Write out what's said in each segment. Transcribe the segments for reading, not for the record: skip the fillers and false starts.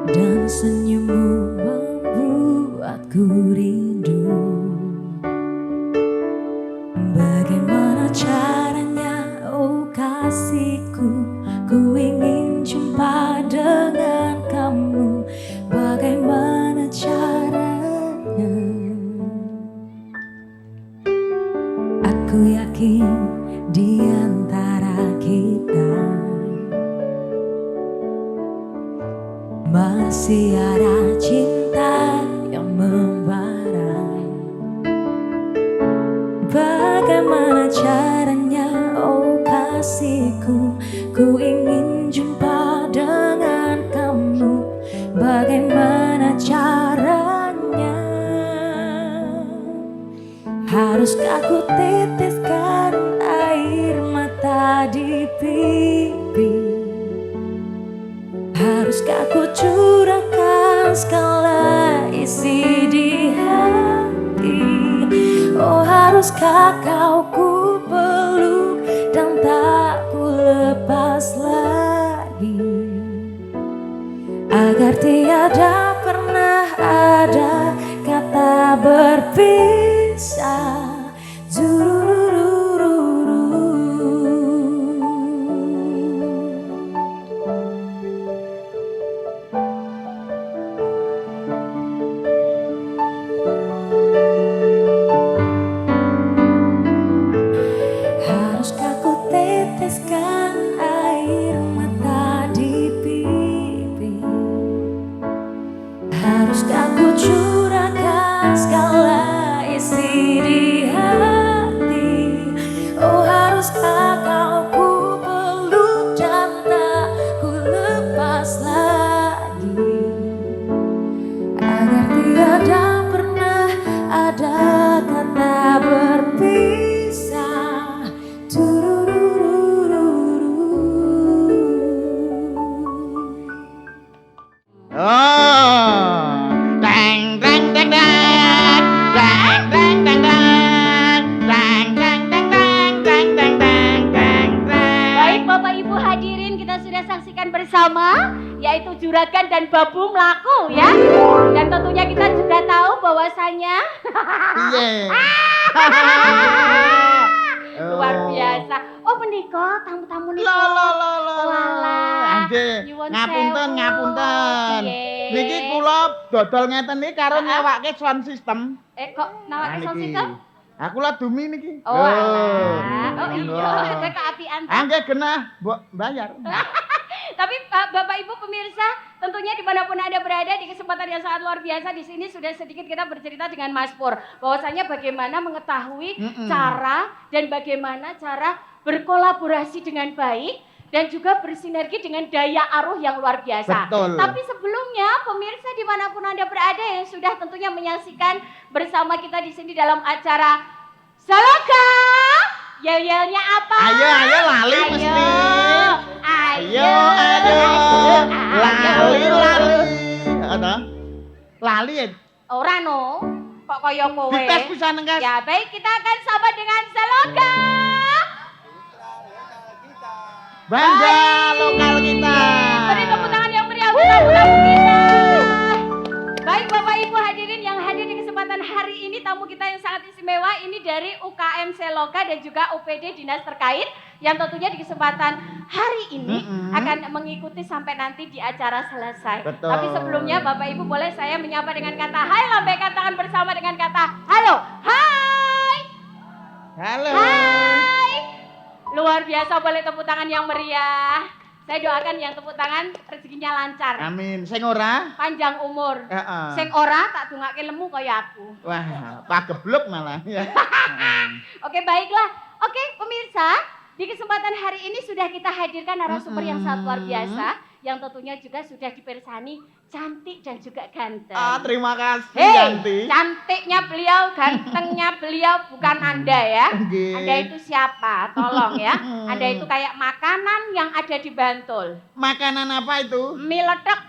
dan senyummu membuatku rindu. Bagaimana caranya, oh kasihku, ku ingin jumpa dengan kamu. Bagaimana caranya? Aku yakin di antara kita masih ada cinta yang membara. Bagaimana caranya, oh kasihku, ku ingin jumpa dengan kamu. Bagaimana caranya? Haruskah ku teteskan air mata di pipi? Haruskah ku curahkan segala isi di hati? Oh haruskah kau ku peluk dan tak ku lepas lagi, agar tiada pernah ada kata berpisah. Haruskah ku teteskan air mata di pipi? Haruskah ku curahkan segala isi di hati? Oh haruskah kau ku peluk dan tak ku lepas lagi, agar tiada pernah ada kata berpisah. Oh, dang dang dang dang, dang dang dang dang, dang dang dang dang, dang dang dang dang dang. Baik Bapak Ibu hadirin, kita sudah saksikan bersama yaitu Juragan dan Babu melaku ya. Dan tentunya kita juga tahu bahwasanya Iya. luar biasa. Oh menika tamu-tamu nih. Lo. Walah. Ande, Nyuwun ngapunten, sewu. ngapunten. Piye? Niki kula dodol ngeten niki karo nyewake sound system. Kok nawake sound system? Aku lah dumi niki. Oh alah. Oh monggo. iya, kowe keapian. Angge genah, mbok bayar. Tapi Bapak Ibu pemirsa, tentunya dimanapun Anda berada di kesempatan yang sangat luar biasa di sini sudah sedikit kita bercerita dengan Mas Pur bahwasanya bagaimana mengetahui cara dan bagaimana cara berkolaborasi dengan baik dan juga bersinergi dengan daya aruh yang luar biasa. Betul. Tapi sebelumnya pemirsa dimanapun Anda berada yang sudah tentunya menyaksikan bersama kita di sini dalam acara Seloka, yel-yelnya apa? Ayo lali mesti. Ayo. Lali. Ada? Lali ya? Ora no, kok kaya kowe. Dites pisan engkas. Ya baik, kita akan sapa dengan Seloka. Bangga lokal kita. Beri tepuk tangan yang meriah untuk tamu kita. Baik Bapak Ibu hadirin yang hadir di kesempatan hari ini, tamu kita yang sangat istimewa ini dari UKM Seloka dan juga UPD Dinas terkait yang tentunya di kesempatan hari ini akan mengikuti sampai nanti di acara selesai. Betul. Tapi sebelumnya Bapak Ibu boleh saya menyapa dengan kata hai, lambaikan tangan bersama dengan kata halo. Hai. Halo. Hai. Luar biasa, boleh tepuk tangan yang meriah. Saya doakan yang tepuk tangan rezekinya lancar. Amin. Sing ora? Panjang umur. Heeh. Sing ora tak dongake lemu kaya aku. Wah, pageblok malah ya. Oke, baiklah. Oke, pemirsa, di kesempatan hari ini sudah kita hadirkan narasumber yang sangat luar biasa yang tentunya juga sudah dipersani cantik dan juga ganteng. Terima kasih Hei, Yanti. cantiknya beliau, gantengnya beliau bukan Anda ya. Nggih. Anda itu siapa? Tolong ya. Anda itu kayak makanan yang ada di Bantul. Makanan apa itu? Mie letek.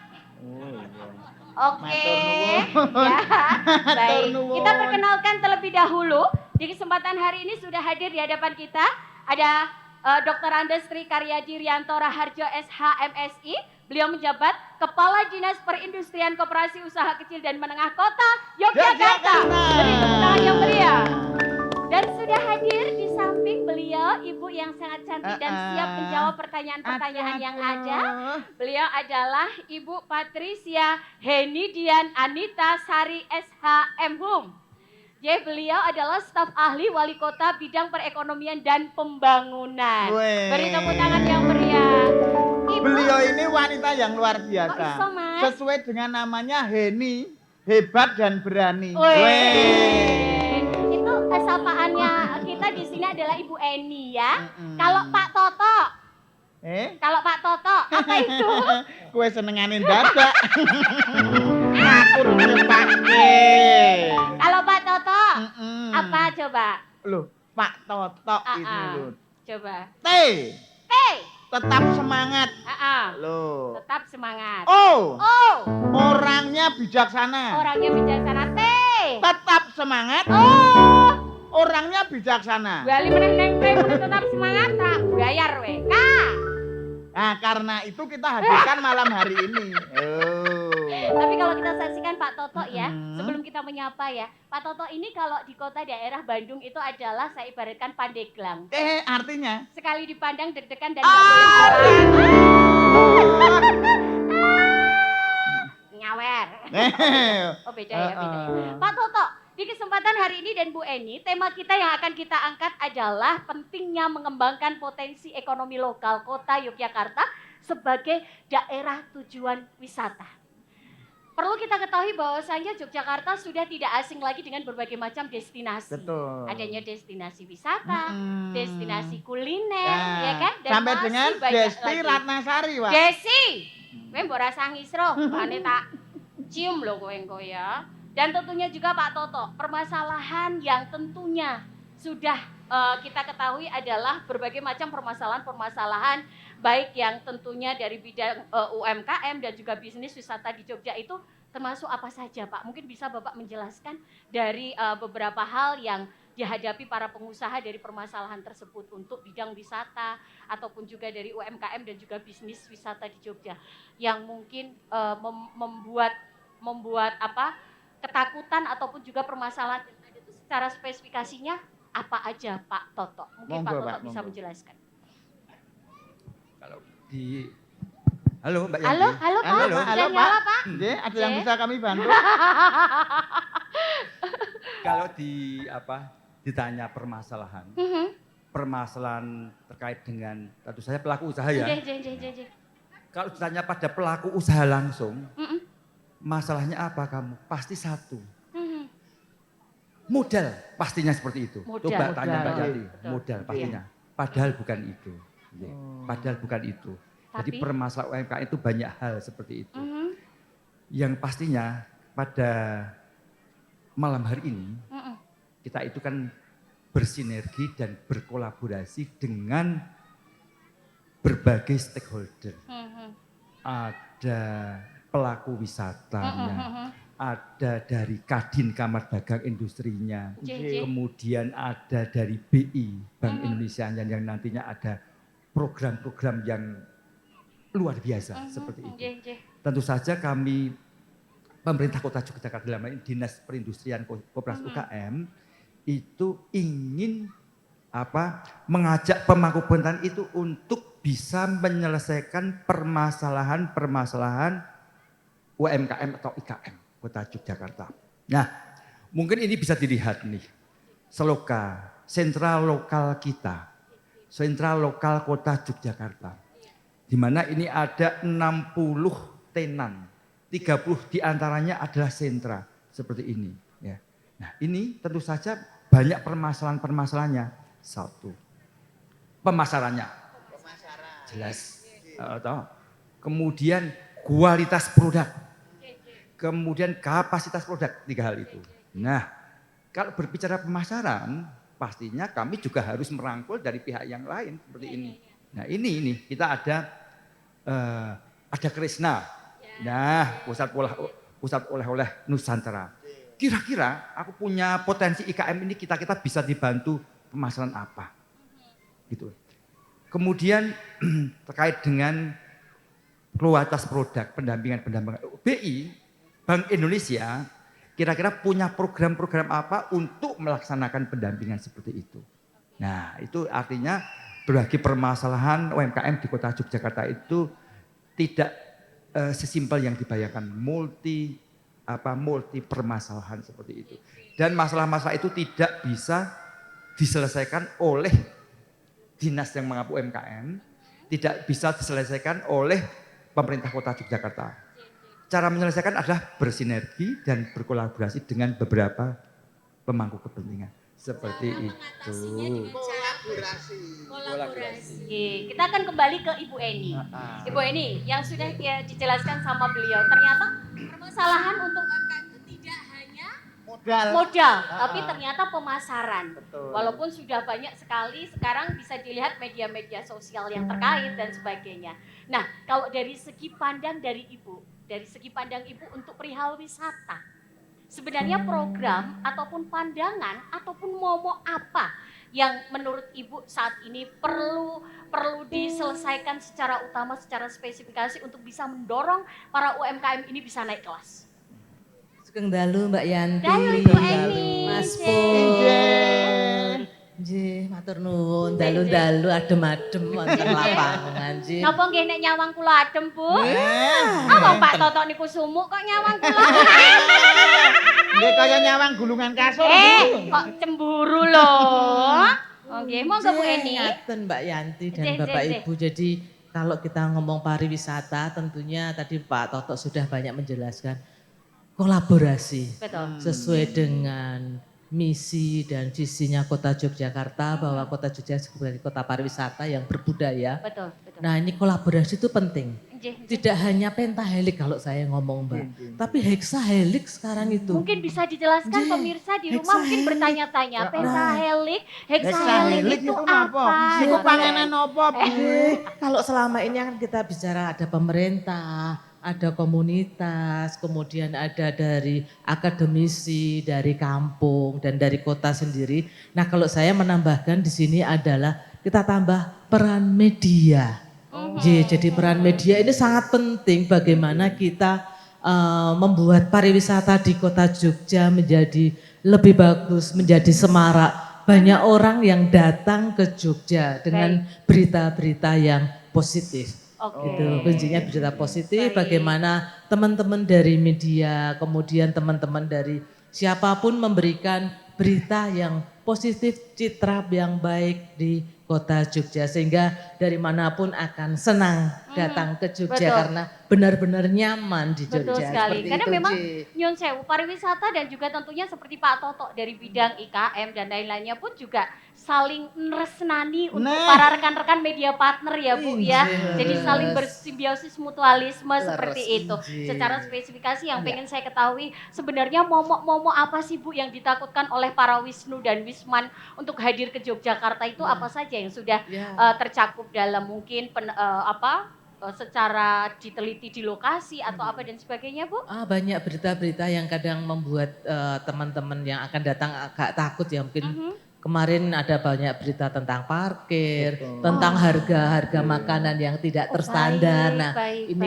Oke. Matur nuwun. Ya. Matur Baik. nuwun. Kita perkenalkan terlebih dahulu. Di kesempatan hari ini sudah hadir di hadapan kita ada Dr. Andes Tri Karyadi Rianto Raharjo SHMSI. Beliau menjabat Kepala Dinas Perindustrian Koperasi Usaha Kecil dan Menengah Kota Yogyakarta. Beri tepuk tangan yang meriah. Dan sudah hadir di samping beliau ibu yang sangat cantik dan siap menjawab pertanyaan-pertanyaan yang ada. Beliau adalah Ibu Patricia Henidian Anita Sari SHM Hum. Jadi beliau adalah staf ahli wali kota bidang perekonomian dan pembangunan. Weh. Beri tepuk tangan yang meriah. Ibu, Beliau ini wanita yang luar biasa. Kok iso, Mas? Sesuai dengan namanya Heni, hebat dan berani. Weh. Itu kesapaannya kita di sini adalah Ibu Eni ya. Kalau Pak Toto, kalau Pak Toto apa itu? Kue senenganin dadak. Aku udah pakai. Kalau Pak Toto apa coba? Loh, Pak Toto ini Ah, loh. Coba. T. Hey, Tetap semangat. ah, Loh. tetap semangat. Oh, Oh, orangnya bijaksana. orangnya bijaksana. T. Tetap semangat. Oh, Orangnya bijaksana. bali meneh neng T kudu tetap semangat tak bayar we. K. Nah, karena itu kita hadirkan malam hari ini. Oh. Tapi kalau kita saksikan Pak Toto ya, sebelum kita menyapa ya, Pak Toto ini kalau di kota daerah Bandung itu adalah saya ibaratkan Pandeglang. Artinya? Sekali dipandang deg-degan dan nggak boleh nyawer. Oh beda ya, beda ya. Pak Toto, di kesempatan hari ini dan Bu Eni, tema kita yang akan kita angkat adalah pentingnya mengembangkan potensi ekonomi lokal kota Yogyakarta sebagai daerah tujuan wisata. Perlu kita ketahui bahwasanya Yogyakarta sudah tidak asing lagi dengan berbagai macam destinasi. Betul. Adanya destinasi wisata, destinasi kuliner, Nah, ya kan? Dan sampai masih dengan banyak Desti lagi. Ratnasari, Wak. Desi, kowe mbok rasa ngisro, ane tak cium lho kowe engko ya. Dan tentunya juga Pak Toto, permasalahan yang tentunya sudah kita ketahui adalah berbagai macam permasalahan-permasalahan baik yang tentunya dari bidang UMKM dan juga bisnis wisata di Jogja itu termasuk apa saja Pak? Mungkin bisa Bapak menjelaskan dari beberapa hal yang dihadapi para pengusaha dari permasalahan tersebut untuk bidang wisata ataupun juga dari UMKM dan juga bisnis wisata di Jogja yang mungkin membuat apa ketakutan ataupun juga permasalahan itu secara spesifikasinya apa aja Pak Toto? Mungkin Pak Toto bisa menjelaskan. Kalau di Halo Mbak Yanti. Halo Pak, Halo, sudah nyala Pak? Ada yang bisa kami bantu? Kalau ditanya permasalahan. Permasalahan terkait dengan tentu saja pelaku usaha ya. Kalau ditanya pada pelaku usaha langsung, masalahnya apa kamu? Pasti satu. Modal pastinya seperti itu. Modal. Coba tanya Mbak Yanti, Betul. modal pastinya. Padahal bukan itu. Padahal bukan itu. Jadi Tapi? permasalahan UMKM itu banyak hal seperti itu. Yang pastinya pada malam hari ini kita itu kan bersinergi dan berkolaborasi dengan berbagai stakeholder. Ada pelaku wisatanya, ada dari Kadin Kamar Dagang Industrinya, kemudian ada dari BI Bank Indonesia yang nantinya ada program-program yang luar biasa seperti itu. Tentu saja kami pemerintah Kota Yogyakarta dalam hal ini Dinas Perindustrian Koperasi UKM itu ingin mengajak pemangku kepentingan itu untuk bisa menyelesaikan permasalahan UMKM atau IKM Kota Yogyakarta. Nah, mungkin ini bisa dilihat nih. Seloka, sentral lokal kita. Sentral lokal Kota Yogyakarta. Di mana ini ada 60 tenan. 30 diantaranya adalah sentra seperti ini. Ya. Nah ini tentu saja banyak permasalahan-permasalahannya. Satu, pemasarannya. Jelas. Kemudian kualitas produk. Kemudian kapasitas produk, 3 hal itu. Nah kalau berbicara pemasaran, pastinya kami juga harus merangkul dari pihak yang lain seperti ini. Nah ini kita ada Krisna. Nah, pusat oleh-oleh Nusantara. Kira-kira aku punya potensi IKM ini kita bisa dibantu pemasaran apa? Gitu. Kemudian terkait dengan kualitas produk, pendampingan. BI, Bank Indonesia, kira-kira punya program-program apa untuk melaksanakan pendampingan seperti itu. Nah, itu artinya berbagai permasalahan UMKM di kota Yogyakarta itu tidak sesimpel yang dibayangkan, multi permasalahan seperti itu. Dan masalah-masalah itu tidak bisa diselesaikan oleh dinas yang mengapu UMKM, tidak bisa diselesaikan oleh pemerintah kota Yogyakarta. Cara menyelesaikan adalah bersinergi dan berkolaborasi dengan beberapa pemangku kepentingan. Seperti itu. Kolaborasi. Kita akan kembali ke Ibu Eni. Ibu Eni, yang sudah dijelaskan sama beliau, ternyata permasalahan untuk UMKM itu tidak hanya modal, tapi ternyata pemasaran. Betul. Walaupun sudah banyak sekali sekarang bisa dilihat media-media sosial yang terkait dan sebagainya. Nah, kalau dari segi pandang dari Ibu untuk perihal wisata, sebenarnya program ataupun pandangan ataupun momok apa yang menurut Ibu saat ini perlu diselesaikan secara utama, secara spesifikasi untuk bisa mendorong para UMKM ini bisa naik kelas? Sugeng dalu Mbak Yanti. Dalu Ibu Eni. Mas Pur. Nggih, matur nuwun. Dalu-dalu adem-adem wonten lapangan nggih. Napa nggih nek nyawang kula adem, Bu? Wong Pak Toto niku sumuk kok nyawang kula. Nggih kaya nyawang gulungan kasur. Kok cemburu lho. Nggih, monggo Bu Eni. Ngaten Mbak Yanti dan Jeh, Bapak jeh, jeh. Ibu. Jadi kalau kita ngomong pariwisata tentunya tadi Pak Toto sudah banyak menjelaskan kolaborasi. Betul. Sesuai dengan misi dan visinya Kota Yogyakarta bahwa Kota Yogyakarta sebagai kota pariwisata yang berbudaya. Betul. Nah ini kolaborasi itu penting. Nggih. Tidak hanya pentahelik kalau saya ngomong Mbak, tapi heksahelik sekarang itu. Mungkin bisa dijelaskan Nggih, pemirsa di rumah mungkin bertanya-tanya, pentahelik, heksahelik Heksahelik itu itu apa? Iku panganan apa, Bu? Kalau selama ini kan kita bicara ada pemerintah, ada komunitas, kemudian ada dari akademisi, dari kampung, dan dari kota sendiri. Nah kalau saya menambahkan di sini adalah kita tambah peran media. Jadi peran media ini sangat penting bagaimana kita membuat pariwisata di kota Jogja menjadi lebih bagus, menjadi semarak. Banyak orang yang datang ke Jogja dengan berita-berita yang positif. Gitu, kuncinya berita positif. Bagaimana teman-teman dari media, kemudian teman-teman dari siapapun memberikan berita yang positif, citra yang baik di kota Jogja sehingga dari manapun akan senang datang ke Jogja karena benar-benar nyaman di Jogja. Betul sekali, seperti karena itu, memang Ci. Nyun Sewu pariwisata dan juga tentunya seperti Pak Toto dari bidang IKM dan lain-lainnya pun juga saling meresnani untuk para rekan-rekan media partner ya Bu ya. Jadi saling bersimbiosis mutualisme seperti itu. Secara spesifikasi yang pengen saya ketahui sebenarnya momok-momok apa sih Bu yang ditakutkan oleh para Wisnu dan Wisman untuk hadir ke Yogyakarta itu apa saja yang sudah tercakup dalam mungkin secara diteliti di lokasi atau apa dan sebagainya Bu? Banyak berita-berita yang kadang membuat teman-teman yang akan datang agak takut ya mungkin. Kemarin ada banyak berita tentang parkir, tentang harga-harga makanan yang tidak terstandar.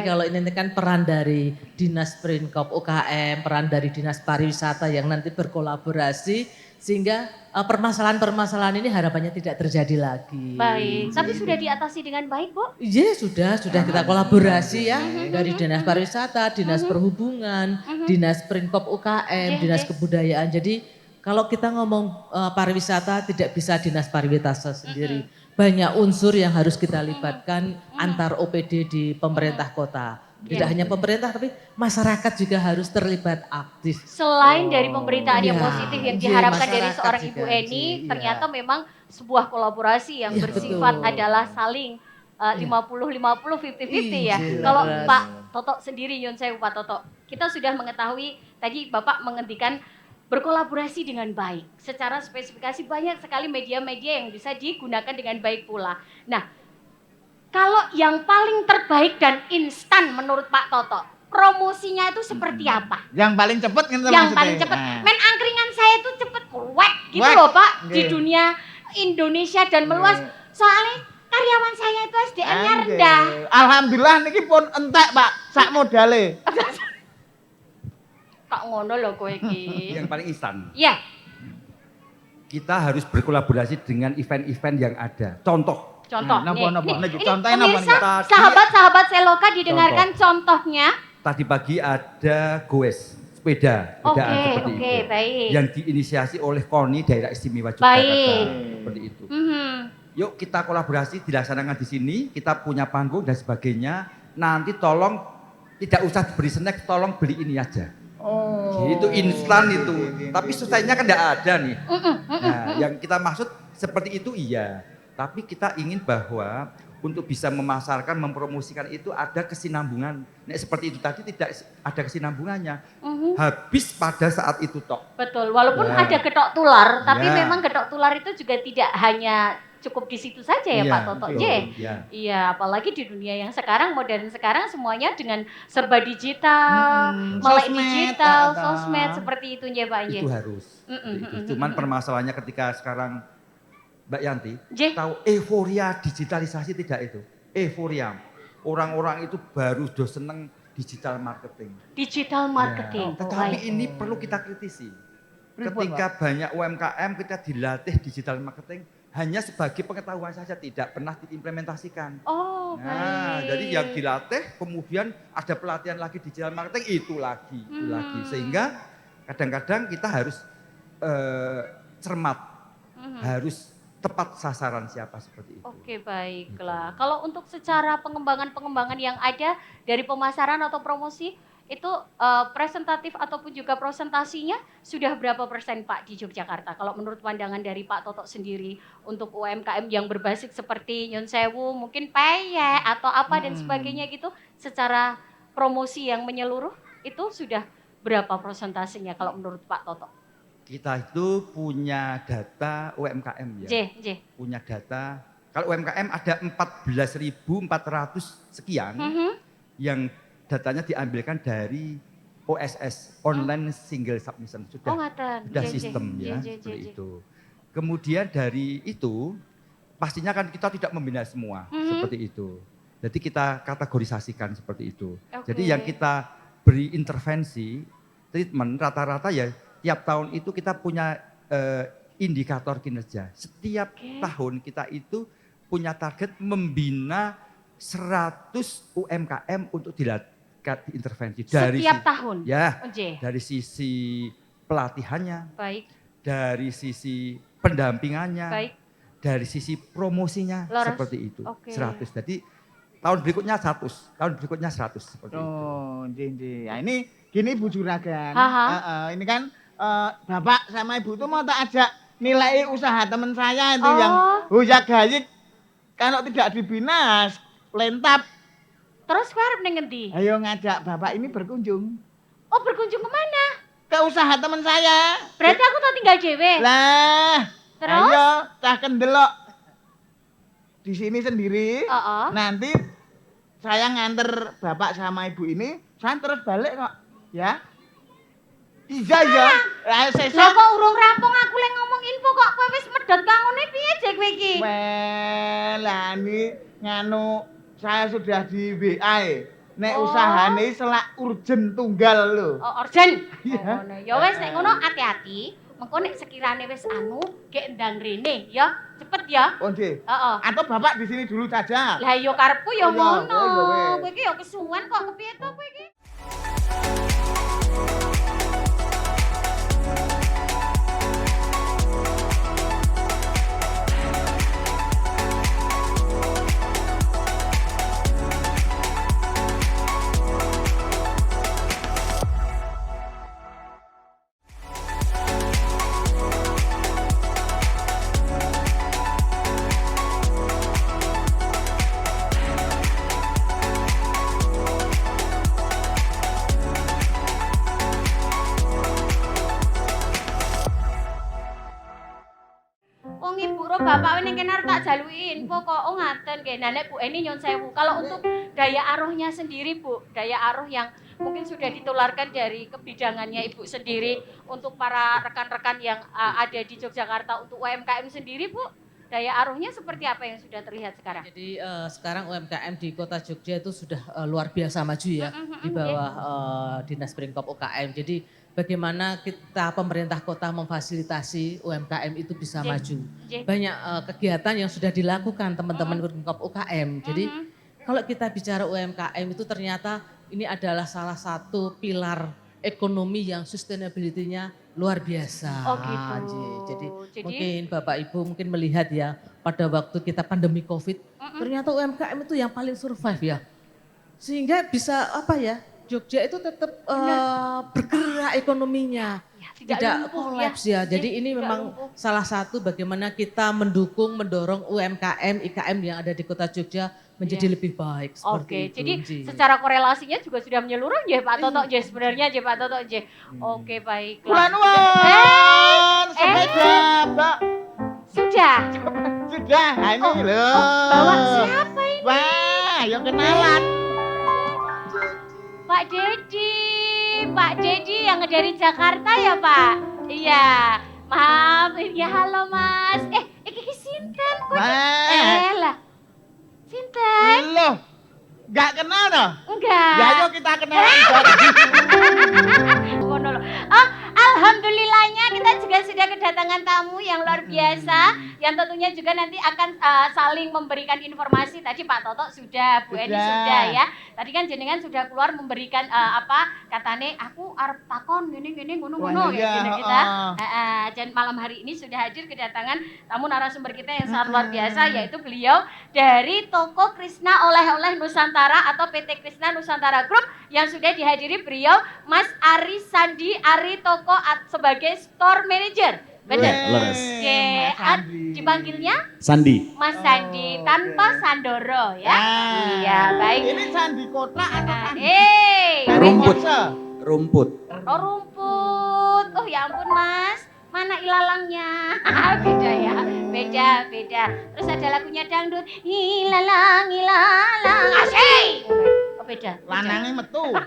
Kalau ini kan peran dari Dinas Perinkop UKM, peran dari Dinas Pariwisata yang nanti berkolaborasi sehingga permasalahan-permasalahan ini harapannya tidak terjadi lagi. Baik, tapi sudah diatasi dengan baik Bu? Iya sudah kita kolaborasi ya dari Dinas Pariwisata, Dinas Perhubungan, Dinas Perinkop UKM, Dinas Kebudayaan. Jadi kalau kita ngomong pariwisata tidak bisa Dinas Pariwisata sendiri. Banyak unsur yang harus kita libatkan antar OPD di pemerintah kota. Tidak hanya pemerintah tapi masyarakat juga harus terlibat aktif. Selain dari pemberitaan yang positif yang diharapkan dari masyarakat seorang juga, Ibu Eni, ternyata memang sebuah kolaborasi yang bersifat adalah saling 50-50, 50-50 ya. Kalau Pak Toto sendiri, Nyun Sewu Pak Toto, kita sudah mengetahui tadi Bapak menghentikan berkolaborasi dengan baik. Secara spesifikasi banyak sekali media-media yang bisa digunakan dengan baik pula. Nah, kalau yang paling terbaik dan instan menurut Pak Toto, promosinya itu seperti apa? Yang paling cepat kan Yang paling cepat. Men angkringan saya itu cepet wek gitu loh Pak di dunia Indonesia dan meluas. Soalnya karyawan saya itu SDM-nya rendah. Alhamdulillah niki pun entek, Pak. Sak modale. Kok ngono lho kowe iki. Yang paling instan. Iya. Kita harus berkolaborasi dengan event-event yang ada. Contoh. Napa niki Ini contohnya napa pemirsa, niki? sahabat-sahabat Seloka didengarkan contohnya. Tadi pagi ada goes sepeda, sepedaan Oke, seperti oke, itu. baik. Yang diinisiasi oleh KONI Daerah Istimewa Yogyakarta. Baik. Seperti itu. Mhm. Yuk kita kolaborasi dilaksanakan di sini, kita punya panggung dan sebagainya. Nanti tolong tidak usah beri snack, tolong beli ini aja. Oh. Itu instan itu. Tapi susahnya kan tidak ada nih. Nah, yang kita maksud seperti itu iya. Tapi kita ingin bahwa untuk bisa memasarkan, mempromosikan itu ada kesinambungan. Nah, seperti itu tadi tidak ada kesinambungannya. Habis pada saat itu tok. Betul, walaupun Ya. ada getok tular, tapi Ya. memang getok tular itu juga tidak hanya cukup di situ saja ya Iya, Pak Toto betul. J. Iya. Iya, apalagi di dunia yang sekarang, modern sekarang semuanya dengan serba digital, melek Sosmed, digital, ada. sosmed seperti itu ya Pak J. Itu harus. Mm-mm, Seperti itu. Cuman permasalahannya ketika sekarang Mbak Yanti J. tahu euforia digitalisasi tidak itu? Euforia. Orang-orang itu baru sudah seneng digital marketing. Digital marketing. Ya, tetapi Baik. ini perlu kita kritisi. Pripun, Ketika banyak UMKM kita dilatih digital marketing hanya sebagai pengetahuan saja, tidak pernah diimplementasikan. Oh, Nah, baik. jadi yang dilatih kemudian ada pelatihan lagi digital marketing itu lagi. Sehingga kadang-kadang kita harus cermat, harus tepat sasaran siapa seperti itu. Oke, baiklah. Kalau untuk secara pengembangan-pengembangan yang ada dari pemasaran atau promosi, itu presentatif ataupun juga presentasinya sudah berapa persen Pak di Yogyakarta? Kalau menurut pandangan dari Pak Toto sendiri untuk UMKM yang berbasis seperti Nyun Sewu, mungkin peyek atau apa dan sebagainya gitu, secara promosi yang menyeluruh itu sudah berapa persentasenya kalau menurut Pak Toto? Kita itu punya data UMKM ya. J. Punya data. Kalau UMKM ada 14.400 sekian yang datanya diambilkan dari OSS, Online Single Submission. Oh, ngaten. Sudah J. sistem ya, J. seperti itu. Kemudian dari itu, pastinya kan kita tidak membina semua, seperti itu. Jadi kita kategorisasikan seperti itu. Oke. Jadi yang kita beri intervensi, treatment rata-rata ya tiap tahun itu kita punya indikator kinerja. Setiap tahun kita itu punya target membina 100 UMKM untuk diintervensi. Setiap tahun? Ya, J. dari sisi pelatihannya, Baik, dari sisi pendampingannya, baik. dari sisi promosinya, Laras. seperti itu. Oke. 100. Jadi tahun berikutnya 100, tahun berikutnya 100 seperti itu. Oh, nggih. Ya ini gini Bu Juragan. Aha. Ini kan Bapak sama Ibu tuh mau tak ajak nilai usaha teman saya itu Oh. yang Hoyak Gayik kalau tidak dibina lentap. Terus kowe arep ning ngendi? Ayo ngajak Bapak ini berkunjung Oh, berkunjung kemana? ke usaha teman saya. Berarti aku tak tinggal dhewe. Lah, Terus? ayo cah kendelok di sini sendiri. Heeh. Nanti saya nganter Bapak sama Ibu ini, saya terus balik kok, ya. Iya ya. Lah Lah sesuk kok urung rampung aku lek ngomong info kok kowe wis medhot kang ngene piye Jek kowe iki? lah ini nganu saya sudah di WA. Nek Oh. usahane selak urgen tunggal lho. Oh, Orjen. Iya. Oh, ngono. Ya wis nek ngono hati-hati. Mengko nek sekirane wis anu, gek ndang rene ya. Cepet ya. Oh nggih. Heeh. Atau Bapak di sini dulu saja. Lah ya karepku ya Oh, iya, ngono. oh, iya, wes. Kowe iki ya kesuwen kok kepiye to kowe iki? Wong ibu ro bapak ning kene arep tak jaluki info kok. Oh ngaten nggih. Nah nek Bu Eni nyun sewu. Kalau untuk daya aruhnya sendiri Bu, daya aruh yang mungkin sudah ditularkan dari kebidangannya Ibu sendiri untuk para rekan-rekan yang ada di Yogyakarta untuk UMKM sendiri Bu, Daya arusnya seperti apa yang sudah terlihat sekarang? Jadi sekarang UMKM di Kota Jogja itu sudah luar biasa maju ya di bawah Dinas Pringkop UKM. Jadi bagaimana kita pemerintah kota memfasilitasi UMKM itu bisa maju. Banyak kegiatan yang sudah dilakukan teman-teman Pringkop UKM. Jadi kalau kita bicara UMKM itu ternyata ini adalah salah satu pilar ekonomi yang sustainability-nya luar biasa. Oh gitu. Jadi mungkin Bapak Ibu mungkin melihat ya pada waktu kita pandemi COVID, ternyata UMKM itu yang paling survive ya. Sehingga bisa apa ya, Jogja itu tetap bergerak ekonominya. Ya, tidak kolaps ya. Jadi ini memang salah satu bagaimana kita mendorong UMKM, IKM yang ada di Kota Jogja menjadi lebih baik seperti itu. Jadi secara korelasinya juga sudah menyeluruh ya Pak Toto J sebenarnya ya Pak Toto J. Oke, baiklah. Bulan sepeda, Mbak. Sudah. Sudah, ini loh. Bawa siapa ini? Wah, yang kenalan. Pak Dedi yang dari Jakarta ya Pak? Iya, maaf, ya halo Mas. Iki sinten kok? Lah, sinten? Loh, nggak kenal toh? Enggak. Ya ayo kita kenalan. Oh, alhamdulillahnya kita juga sudah kedatangan tamu yang luar biasa, yang tentunya juga nanti akan saling memberikan informasi. Tadi Pak Toto sudah, Bu Eni sudah ya. Tadi kan jenengan sudah keluar memberikan katane aku arep takon gini ngono ya kita. Dan malam hari ini sudah hadir kedatangan tamu narasumber kita yang sangat luar biasa, yaitu beliau dari Toko Krisna Oleh-oleh Nusantara atau PT Krisna Nusantara Group yang sudah dihadiri beliau Mas Ari Sandi Ari Toko sebagai store manager. Benar. Leres. Dipanggilnya Sandi. Mas Sandi tanpa Sandoro ya. Iya, baik. Ini Sandi Kota atau Sandi? Rumput. Rumput. Oh, rumput. Oh ya ampun Mas. Mana ilalangnya? Beda ya. Beda. Terus ada lagunya dangdut. Ilalang. Asyik. Oh beda. Lanangnya metu.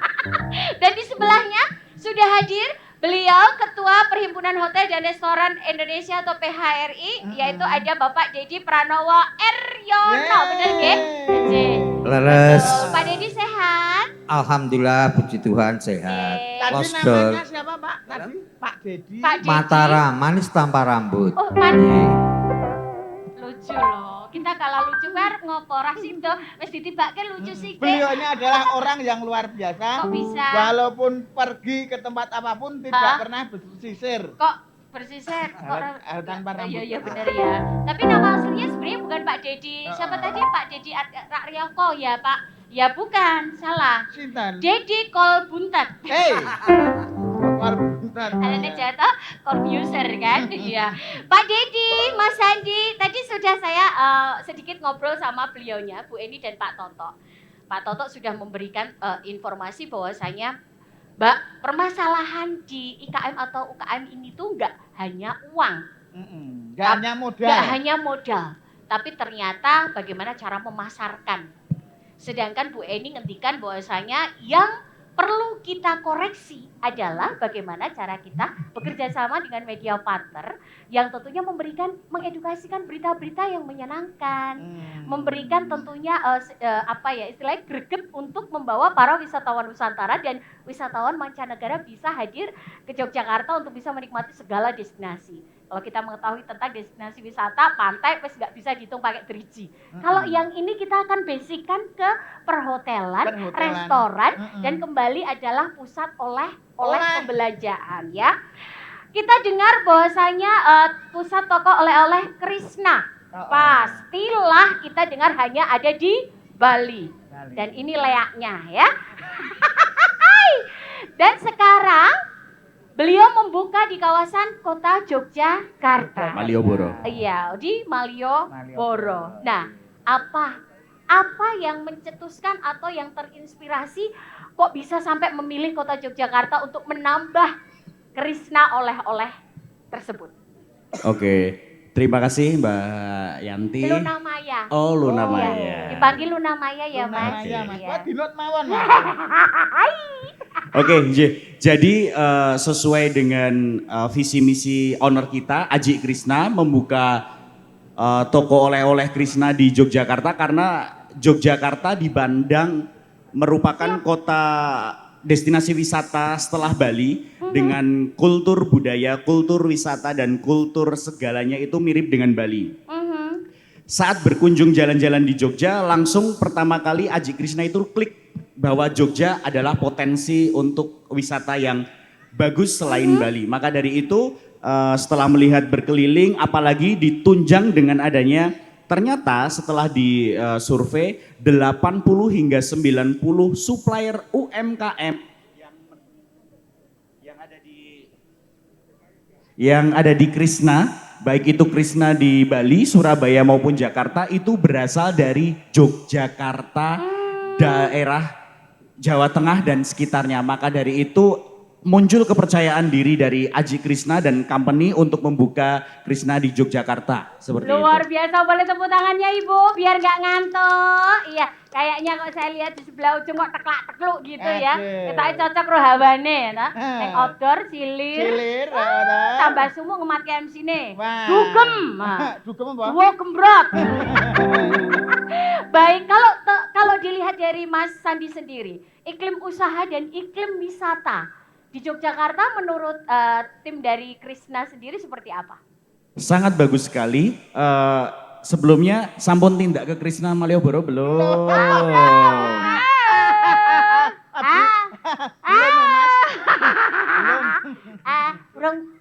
Dan di sebelahnya sudah hadir beliau Ketua Perhimpunan Hotel dan Restoran Indonesia atau PHRI, yaitu ada Bapak Dedi Pranowo Eryono. Benar nggih? Leres. Pak Dedi sehat? Alhamdulillah, puji Tuhan sehat. Tadi namanya siapa Pak? Tadi Pak Dedi. Mataram, manis tanpa rambut. Oh, manis. Lucu loh. Kita kalau lucu kan ngopo rasido wis ditibake lucu sih. Beliaunya adalah orang yang luar biasa. Kok bisa? Walaupun pergi ke tempat apapun tidak pernah bersisir. Kok bersisir? Tanpa rambut. Iya benar ya. Tapi nama aslinya sebenarnya bukan Pak Dedi. Siapa tadi? Pak Dedi Rakyoko ya Pak? Ya bukan, salah. Sinten? Dedi Kolbuntat. Kolbuntat. Alanya jatuh komputer kan? Iya. Pak Dedi, Mas Sandi, tadi sudah saya sedikit ngobrol sama beliaunya, Bu Eni dan Pak Toto. Pak Toto sudah memberikan informasi bahwasanya Mbak, permasalahan di IKM atau UKM ini tuh nggak hanya uang. Nggak hanya modal. Nggak hanya modal, tapi ternyata bagaimana cara memasarkan. Sedangkan Bu Eni ngendikan bahwasanya yang perlu kita koreksi adalah bagaimana cara kita bekerja sama dengan media partner yang tentunya mengedukasikan berita-berita yang menyenangkan, memberikan tentunya istilahnya greget untuk membawa para wisatawan Nusantara dan wisatawan mancanegara bisa hadir ke Yogyakarta untuk bisa menikmati segala destinasi. Kalau kita mengetahui tentang destinasi wisata, pantai wis nggak bisa dihitung pakai 3G. Kalau yang ini kita akan basickan ke perhotelan, restoran, dan kembali adalah pusat oleh pembelanjaan ya. Kita dengar bahwasanya pusat toko oleh-oleh Krisna. Pastilah kita dengar hanya ada di Bali. Dan ini leaknya ya. Dan sekarang beliau membuka di kawasan kota Yogyakarta. Malioboro. Iya, di Malioboro. Nah, apa yang mencetuskan atau yang terinspirasi kok bisa sampai memilih kota Yogyakarta untuk menambah Krisna oleh-oleh tersebut? Oke, terima kasih Mbak Yanti. Luna Maya. Oh, Luna Iya, Maya. dipanggil Luna Maya ya, Mas. Iya, Mas. Iya. Wah, dinot mawon. Oke, jadi sesuai dengan visi misi owner kita, Aji Krisna membuka toko oleh-oleh Krishna di Yogyakarta karena Yogyakarta dipandang merupakan kota destinasi wisata setelah Bali dengan kultur budaya, kultur wisata dan kultur segalanya itu mirip dengan Bali. Saat berkunjung jalan-jalan di Jogja, langsung pertama kali Aji Krishna itu klik bahwa Jogja adalah potensi untuk wisata yang bagus selain Bali. Maka dari itu setelah melihat berkeliling, apalagi ditunjang dengan adanya, ternyata setelah di survei 80 hingga 90 supplier UMKM yang ada di Krishna, baik itu Krishna di Bali, Surabaya maupun Jakarta, itu berasal dari Yogyakarta, daerah Jawa Tengah dan sekitarnya. Maka dari itu muncul kepercayaan diri dari Aji Krishna dan company untuk membuka Krishna di Yogyakarta. Seperti Luar itu. biasa, boleh tepuk tangannya Ibu biar nggak ngantuk. Iya, kayaknya kok saya lihat di sebelah ujung kok teklak-tekluk gitu ya. Kita cocok roh hawane ya, nah. Nek outdoor silir. Tambah sumu ngemat ke MC nih. Dugem. Dugem apa? Dua gembrot. Baik, kalau dilihat dari Mas Sandi sendiri, iklim usaha dan iklim wisata di Yogyakarta menurut tim dari Krishna sendiri seperti apa? Sangat bagus sekali. Sebelumnya sampun tindak ke Krishna Malioboro belum?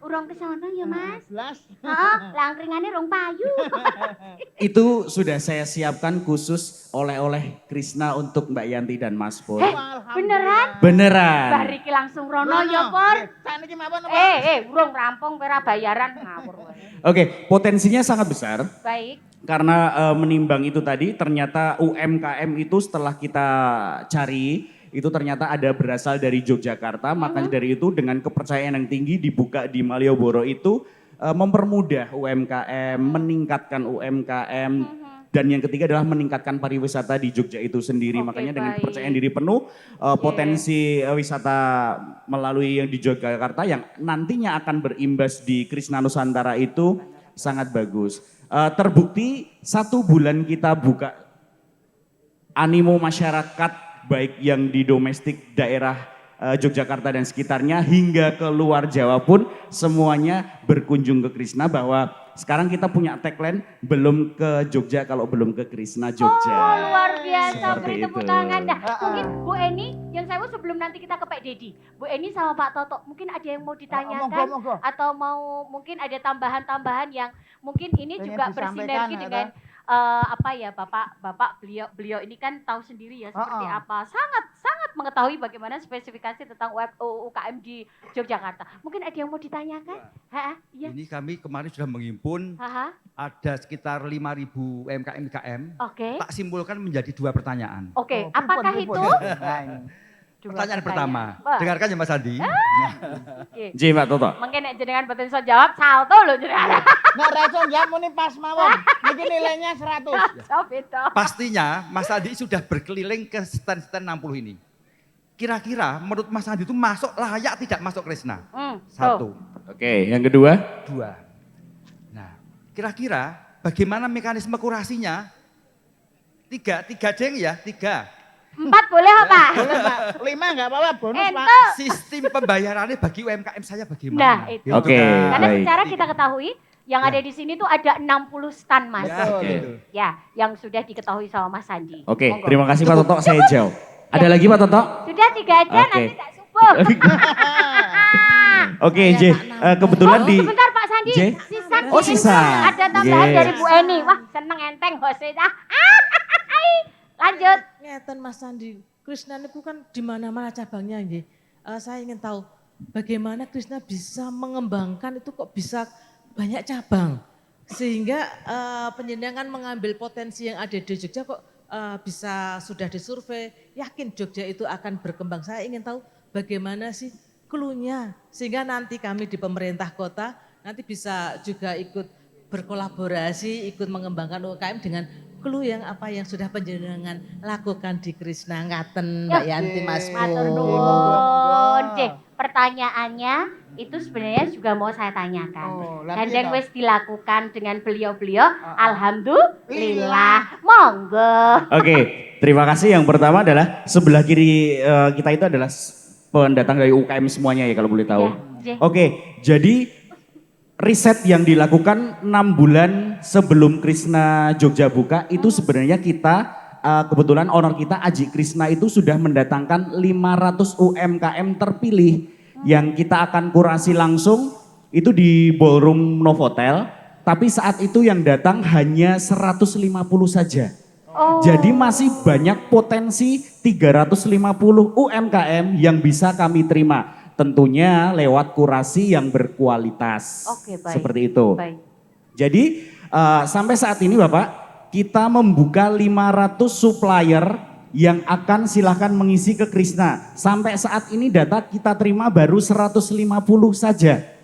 Urung kesana ya Mas. Belas. Langkringannya rong payu. Itu sudah saya siapkan khusus oleh-oleh Krishna untuk Mbak Yanti dan Mas Pur. Beneran? Beneran. Bariki langsung rono ya Pur. Sakniki mawon apa? Urung rampung ora bayaran ngawur. Oke, potensinya sangat besar. Baik. Karena menimbang itu tadi, ternyata UMKM itu setelah kita cari, itu ternyata ada berasal dari Yogyakarta. Makanya dari itu dengan kepercayaan yang tinggi dibuka di Malioboro itu mempermudah UMKM, meningkatkan UMKM. Dan yang ketiga adalah meningkatkan pariwisata di Jogja itu sendiri. Oke, Makanya dengan baik. kepercayaan diri penuh, potensi wisata melalui yang di Yogyakarta yang nantinya akan berimbas di Krishna Nusantara itu sangat bagus. Terbukti 1 bulan kita buka, animo masyarakat baik yang di domestik daerah Yogyakarta dan sekitarnya hingga ke luar Jawa pun semuanya berkunjung ke Krishna, bahwa sekarang kita punya tagline belum ke Jogja kalau belum ke Krishna Jogja. Oh, luar biasa, Seperti beri tepuk itu. tangan. Nah, mungkin Bu Eni, yang saya mau sebelum nanti kita ke Pak Dedi, Bu Eni sama Pak Toto, mungkin ada yang mau ditanyakan Monggo. atau mau mungkin ada tambahan-tambahan yang mungkin ini Pengen juga disampaikan, bersinergi ya, dengan Bapak beliau ini kan tahu sendiri ya seperti apa. Sangat mengetahui bagaimana spesifikasi tentang UKM di Yogyakarta. Mungkin ada yang mau ditanyakan? Iya. Ini kami kemarin sudah menghimpun ada sekitar 5.000 UMKM. Oke. Tak simpulkan menjadi 2 pertanyaan. Oke, apakah itu? Nah, ini. Pertanyaan pertama, Wah. dengarkan ya Mas Andi. Oke. J, Pak Toto. Mungkin nek jenengan boten iso jawab salto lho jenengan. Nah, Reco jamu nih pas mawon. Niki nilainya 100. Jawab itu. Pastinya Mas Andi sudah berkeliling ke stand-stand 60 ini. Kira-kira menurut Mas Andi itu masuk layak tidak masuk Krishna? 1. Oke, yang kedua. 2. Nah, kira-kira bagaimana mekanisme kurasinya? 3 jeng ya, 3. 4 boleh apa? Boleh Pak. 5 enggak apa-apa bonus Pak. Ento. Sistem pembayarannya bagi UMKM saya bagaimana? Nah, itu. Oke, Karena baik. secara kita ketahui yang ada di sini tuh ada 60 stand Mas. Ya, Oke. gitu. Ya, yang sudah diketahui sama Mas Sandi. Oke, Monggo. terima kasih Pak Toto, saya jawab. Ada lagi Pak Toto? Sudah 3 aja Oke. nanti tak subuh. Oke, J. Kebetulan di Sebentar Pak Sandi. J? Sisan Oh, ini sisan. ada tambahan Yes. dari Bu Eni. Wah, seneng enteng hose dah. Lanjut. Ngeten Mas Sandi, Krishna itu kan di mana-mana cabangnya nggih. Saya ingin tahu bagaimana Krishna bisa mengembangkan itu kok bisa banyak cabang. Sehingga penjenengan mengambil potensi yang ada di Jogja kok bisa sudah disurvei, yakin Jogja itu akan berkembang. Saya ingin tahu bagaimana sih clue-nya sehingga nanti kami di pemerintah kota nanti bisa juga ikut berkolaborasi, ikut mengembangkan UKM dengan clue yang apa yang sudah panjenengan lakukan di Krishna ngaten Mbak Yanti Mas Matur Pur. nuwun. Cek, pertanyaannya itu sebenarnya juga mau saya tanyakan. Dan yang wis dilakukan dengan beliau-beliau, alhamdulillah. Monggo. Oke, terima kasih. Yang pertama adalah sebelah kiri kita itu adalah pendatang dari UKM semuanya ya kalau boleh tahu. Ya, Oke, jadi riset yang dilakukan 6 bulan sebelum Krishna Jogja buka itu sebenarnya kita kebetulan owner kita Aji Krishna itu sudah mendatangkan 500 UMKM terpilih yang kita akan kurasi langsung itu di Ballroom Novotel, tapi saat itu yang datang hanya 150 saja. Jadi masih banyak potensi 350 UMKM yang bisa kami terima. Tentunya lewat kurasi yang berkualitas. Oke, baik. Seperti itu. Baik. Jadi sampai saat ini Bapak, kita membuka 500 supplier yang akan silahkan mengisi ke Krishna. Sampai saat ini data kita terima baru 150 saja.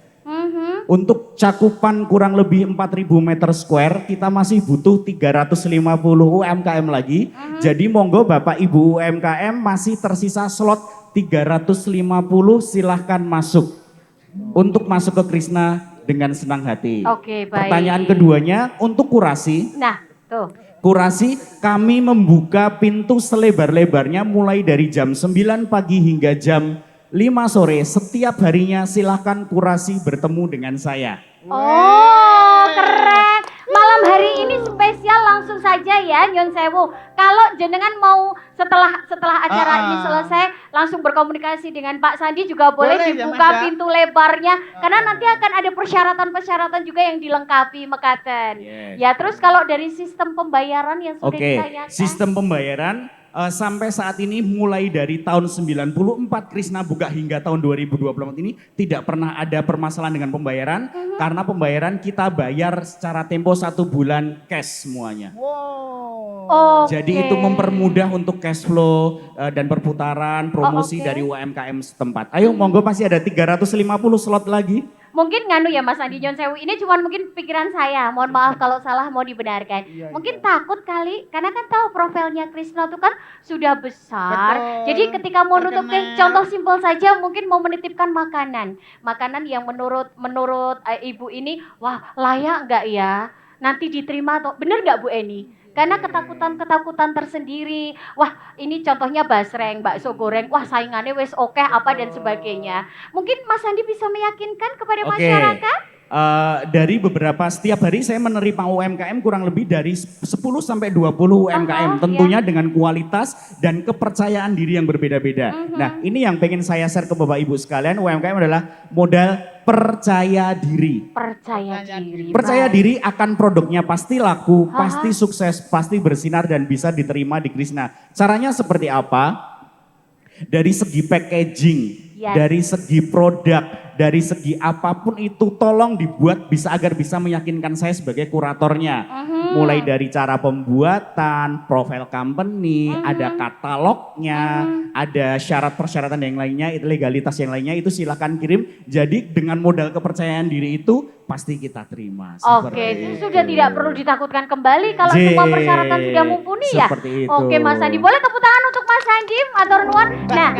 Untuk cakupan kurang lebih 4.000 meter square, kita masih butuh 350 UMKM lagi. Jadi monggo Bapak Ibu UMKM masih tersisa slot 350, silahkan masuk. Untuk masuk ke Krishna dengan senang hati. Oke, baik. Pertanyaan keduanya untuk kurasi. Nah, tuh. Kurasi kami membuka pintu selebar-lebarnya mulai dari jam 9 pagi hingga jam 5 sore. Setiap harinya silahkan kurasi bertemu dengan saya. Oh, keren. Malam hari ini spesial langsung saja ya Nyon Sewu. Kalau jenengan mau setelah acara ini selesai langsung berkomunikasi dengan Pak Sandi juga boleh dibuka pintu lebarnya karena nanti akan ada persyaratan-persyaratan juga yang dilengkapi mekaten. Ya, terus kalau dari sistem pembayaran yang sudah ditanyakan. Sistem pembayaran sampai saat ini mulai dari tahun 94 Krishna buka hingga tahun 2024 ini tidak pernah ada permasalahan dengan pembayaran karena pembayaran kita bayar secara tempo 1 bulan cash semuanya. Jadi itu mempermudah untuk cash flow dan perputaran promosi dari UMKM setempat. Ayo monggo masih ada 350 slot lagi. Mungkin nganu ya Mas Andi Nyon Sewu, ini cuma mungkin pikiran saya, mohon maaf kalau salah mau dibenarkan. Mungkin takut kali, karena kan tahu profilnya Krishna itu kan sudah besar. Jadi ketika mau nutupin, contoh simpel saja mungkin mau menitipkan makanan. Makanan yang menurut ibu ini, wah layak nggak ya? Nanti diterima atau, bener nggak Bu Eni? Karena ketakutan tersendiri. Wah, ini contohnya basreng, bakso goreng. Wah, saingannya wes oke apa dan sebagainya. Mungkin Mas Andi bisa meyakinkan kepada masyarakat? Dari beberapa setiap hari saya menerima UMKM kurang lebih dari 10 sampai 20 UMKM. Tentunya dengan kualitas dan kepercayaan diri yang berbeda-beda. Nah, ini yang pengen saya share ke Bapak Ibu sekalian. UMKM adalah modal percaya diri. Percaya diri akan produknya pasti laku, pasti sukses, pasti bersinar dan bisa diterima di Krishna. Caranya seperti apa? Dari segi packaging, dari segi produk, dari segi apapun itu tolong dibuat agar bisa meyakinkan saya sebagai kuratornya. Mulai dari cara pembuatan, profil company, ada katalognya, ada syarat persyaratan yang lainnya, legalitas yang lainnya itu silakan kirim. Jadi dengan modal kepercayaan diri itu pasti kita terima. Oke, itu sudah tidak perlu ditakutkan kembali kalau semua persyaratan sudah mumpuni ya. Oke Mas Andi, boleh tepuk tangan untuk Mas Andi, matur nuwun. Nah,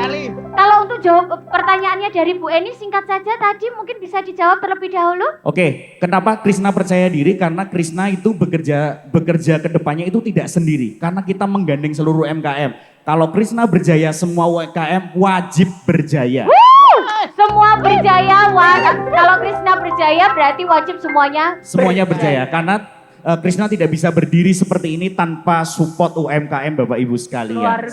kalau untuk jawab pertanyaannya dari Bu Eni singkat saja tadi mungkin bisa dijawab terlebih dahulu. Oke, kenapa Krishna percaya diri? Karena Krishna itu bekerja ke depannya itu tidak sendiri. Karena kita menggandeng seluruh UMKM. Kalau Krishna berjaya, semua UMKM wajib berjaya. Semua berjaya, kalau Krishna berjaya berarti wajib semuanya berjaya. Karena Krishna tidak bisa berdiri seperti ini tanpa support UMKM Bapak Ibu sekalian. Luar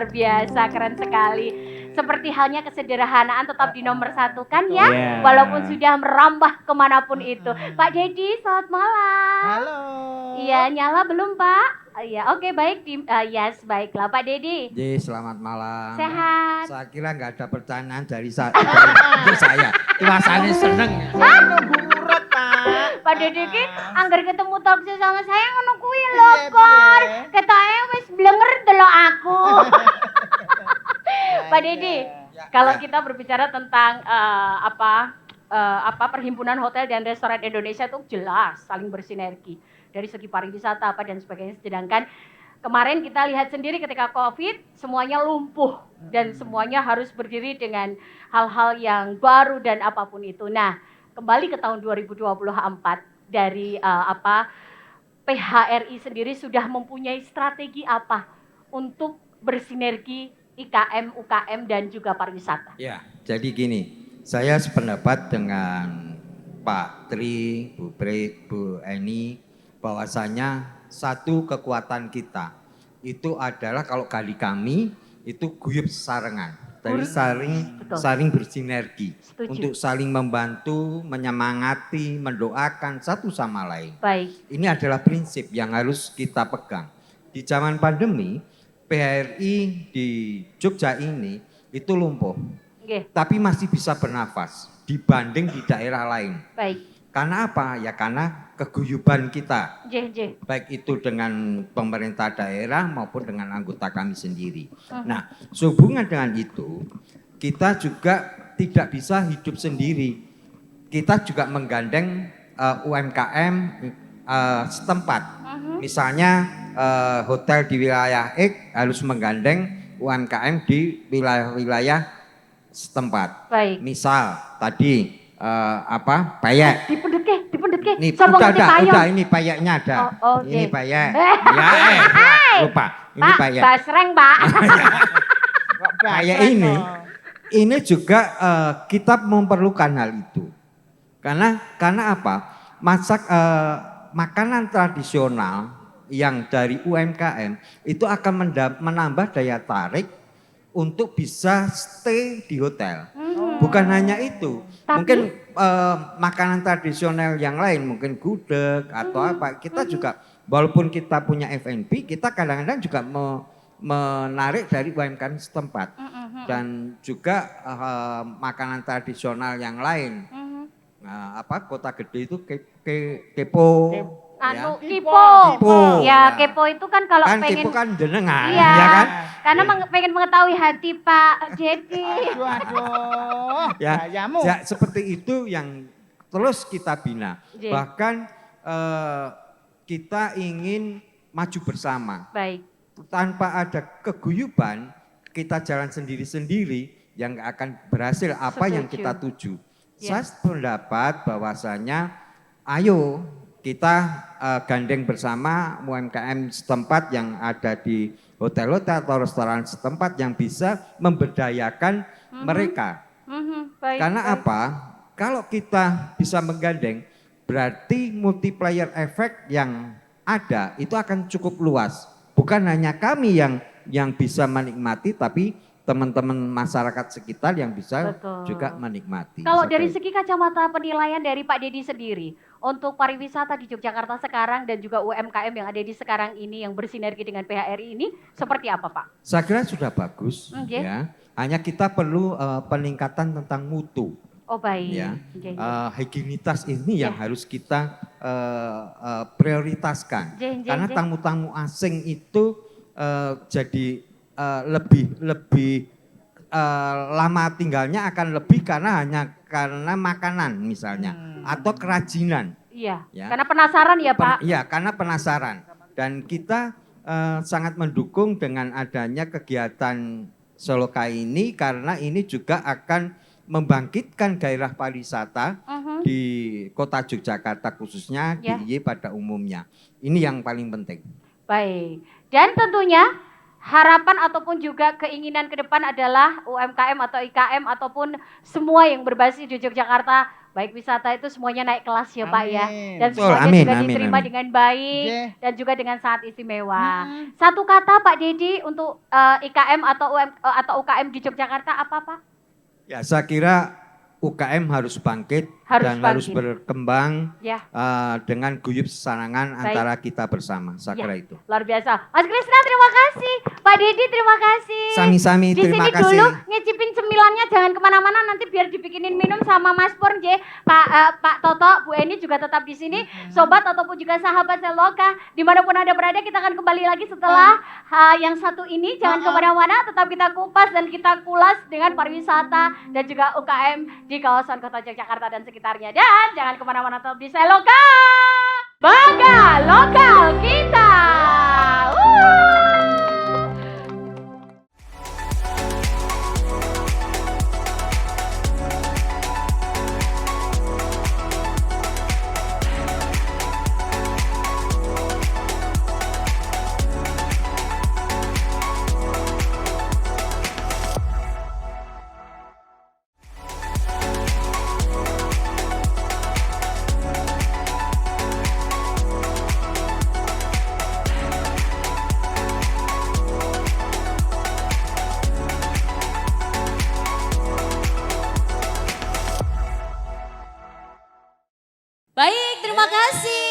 biasa, keren sekali. Seperti halnya kesederhanaan tetap di nomor 1 kan ya, walaupun sudah merambah kemanapun itu. Pak Dedi, selamat malam. Halo. Iya, nyala belum Pak? Iya, oke baik. Yes, baiklah Pak Dedi. Selamat malam. Sehat. Saya kira nggak ada pertanyaan dari saya. Rasanya seneng. Urut Pak. Pak Dedi ki anggar ketemu talkshow sama saya ngono kuwi lho, Kor. Ketoke wis blenger delok aku. Pak Dedi, kalau kita berbicara tentang Perhimpunan Hotel dan Restoran Indonesia itu jelas saling bersinergi dari segi pariwisata dan sebagainya. Sedangkan kemarin kita lihat sendiri ketika COVID semuanya lumpuh dan semuanya harus berdiri dengan hal-hal yang baru dan apapun itu. Nah, kembali ke tahun 2024 dari PHRI sendiri sudah mempunyai strategi apa untuk bersinergi IKM, UKM dan juga pariwisata? Ya, jadi gini, saya sependapat dengan Pak Tri, Bu Pri, Bu Eni, bahwasanya satu kekuatan kita itu adalah kalau kali kami itu guyup sarengan. Dari saling bersinergi. Setuju. Untuk saling membantu, menyemangati, mendoakan satu sama lain. Baik. Ini adalah prinsip yang harus kita pegang. Di zaman pandemi, PHRI di Jogja ini itu lumpuh. Okay. Tapi masih bisa bernafas dibanding di daerah lain. Baik. Karena apa? Ya karena keguyuban kita. J. Baik itu dengan pemerintah daerah maupun dengan anggota kami sendiri. Nah, sehubungan dengan itu, kita juga tidak bisa hidup sendiri. Kita juga menggandeng UMKM setempat. Misalnya hotel di wilayah X harus menggandeng UMKM di wilayah-wilayah setempat. Baik. Misal tadi payek. Dipendet ke. Nih, Sama udah ngerti ada, payung. udah ini payeknya ada. Oh, ini oke. payek. Eh. Lupa. Ini Pak, payek. basreng, Pak. Payek ini juga kita memerlukan hal itu. Karena apa? Makanan tradisional yang dari UMKM itu akan menambah daya tarik untuk bisa stay di hotel. Bukan hanya itu, mungkin makanan tradisional yang lain, mungkin gudeg atau apa, kita juga walaupun kita punya F&B, kita kadang-kadang juga menarik dari UMKM setempat. Dan juga makanan tradisional yang lain. Kota gede itu kepo. Kipo. Ya, kepo itu kan kalau kan pengen. kepo kan jenengan, Iya, ya kan? karena pengen mengetahui hati Pak Dedi. Aduh, Ya, gayamu. ya, seperti itu yang terus kita bina. J. Bahkan kita ingin maju bersama. Baik. Tanpa ada keguyuban, kita jalan sendiri-sendiri yang gak akan berhasil apa yang Setuju. kita tuju. Ya. Saya pendapat bahwasanya ayo kita gandeng bersama UMKM setempat yang ada di hotel-hotel atau restoran setempat yang bisa memberdayakan mereka. Baik, Karena baik. apa? Kalau kita bisa menggandeng, berarti multiplier effect yang ada itu akan cukup luas. Bukan hanya kami yang bisa menikmati, tapi teman-teman masyarakat sekitar yang bisa Betul. juga menikmati. Kalau dari Seperti segi kacamata penilaian dari Pak Dedi sendiri, untuk pariwisata di Yogyakarta sekarang dan juga UMKM yang ada di sekarang ini yang bersinergi dengan PHRI ini seperti apa Pak? saya kira sudah bagus, Oke. ya. Hanya kita perlu peningkatan tentang mutu. Oh baik. Ya, Oke. higienitas ini yang Ya. harus kita prioritaskan. Karena tamu-tamu asing itu jadi lebih lama tinggalnya akan lebih karena makanan misalnya atau kerajinan. Iya. Ya. Karena penasaran ya Pak. Iya, karena penasaran. Dan kita sangat mendukung dengan adanya kegiatan Soloka ini karena ini juga akan membangkitkan gairah pariwisata di kota Yogyakarta khususnya Ya. di pada umumnya. Ini yang paling penting. Baik. Dan tentunya harapan ataupun juga keinginan ke depan adalah UMKM atau IKM ataupun semua yang berbasis di Yogyakarta, baik wisata itu semuanya naik kelas ya Pak ya. Amin. Dan Betul, semuanya amin, juga amin, diterima amin. dengan baik Yeah. dan juga dengan sangat istimewa. Satu kata Pak Dedi untuk IKM atau UKM di Yogyakarta apa Pak? Ya, saya kira UKM harus bangkit Harus dan harus bangkit. berkembang Ya. dengan guyup sesarangan Baik. antara kita bersama. Saya Ya. kira itu. Luar biasa. Mas Krisna terima kasih. Pak Dedi terima kasih. Sami-sami, Di terima sini kasih. dulu ngicipin cemilannya, jangan kemana-mana nanti biar dibikinin minum sama Mas Pur J. Pak Toto, Bu Eni juga tetap di sini. Sobat ataupun juga sahabat Seloka, dimanapun Anda berada kita akan kembali lagi setelah yang satu ini. Jangan kemana-mana, tetap kita kupas dan kita kulas dengan pariwisata dan juga UKM di kawasan kota Yogyakarta dan sekitarnya. Dan jangan kemana-mana, tetap di Seloka. Bangga lokal kita. Baik, terima kasih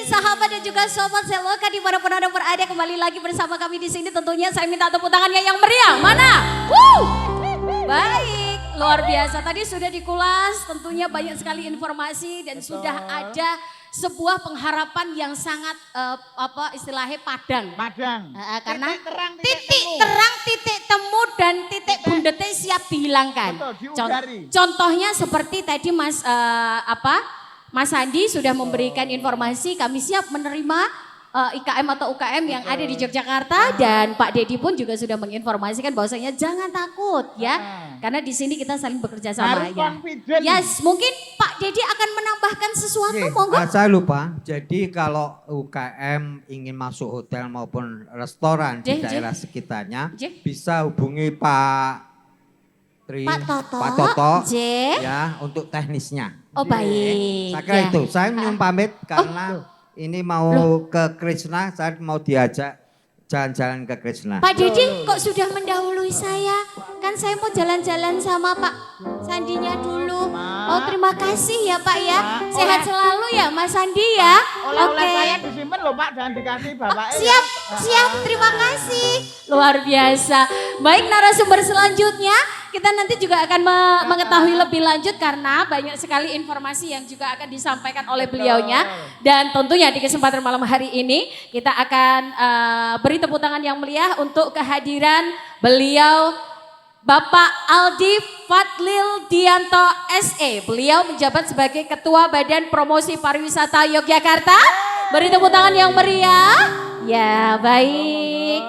sahabat dan juga sobat Seloka dimanapun Anda berada, kembali lagi bersama kami di sini. Tentunya saya minta tepuk tangannya yang meriah. Mana? Baik, luar biasa. Tadi sudah dikulas, tentunya banyak sekali informasi dan sudah ada sebuah pengharapan yang sangat istilahnya padang. Karena titik terang, titik temu dan titik bundete siap dihilangkan. Contohnya seperti tadi Mas Sandi sudah memberikan informasi, kami siap menerima IKM atau UKM yang ada di Yogyakarta, dan Pak Dedi pun juga sudah menginformasikan bahwasanya jangan takut ya, karena di sini kita saling bekerja sama ya. Yes, mungkin Pak Dedi akan menambahkan sesuatu, monggo. Saya lupa, jadi kalau UKM ingin masuk hotel maupun restoran di daerah sekitarnya, bisa hubungi Pak Toto ya untuk teknisnya. Oh baik. Saya kira itu, saya ingin pamit karena ini mau ke Krishna, saya mau diajak jalan-jalan ke Krishna. Pak Dedi kok sudah mendahului saya? Kan saya mau jalan-jalan sama Pak Sandinya dulu. Oh terima kasih ya Pak ya. Sehat selalu ya Mas Sandi ya. Oleh-oleh saya disimpan loh Pak, jangan dikasih Bapak. Siap, terima kasih. Luar biasa. Baik, narasumber selanjutnya kita nanti juga akan mengetahui lebih lanjut karena banyak sekali informasi yang juga akan disampaikan oleh beliaunya. Dan tentunya di kesempatan malam hari ini kita akan beri tepuk tangan yang meriah untuk kehadiran beliau Bapak Aldi Fadlil Dianto SE. Beliau menjabat sebagai Ketua Badan Promosi Pariwisata Yogyakarta. Beri tepuk tangan yang meriah. Ya baik.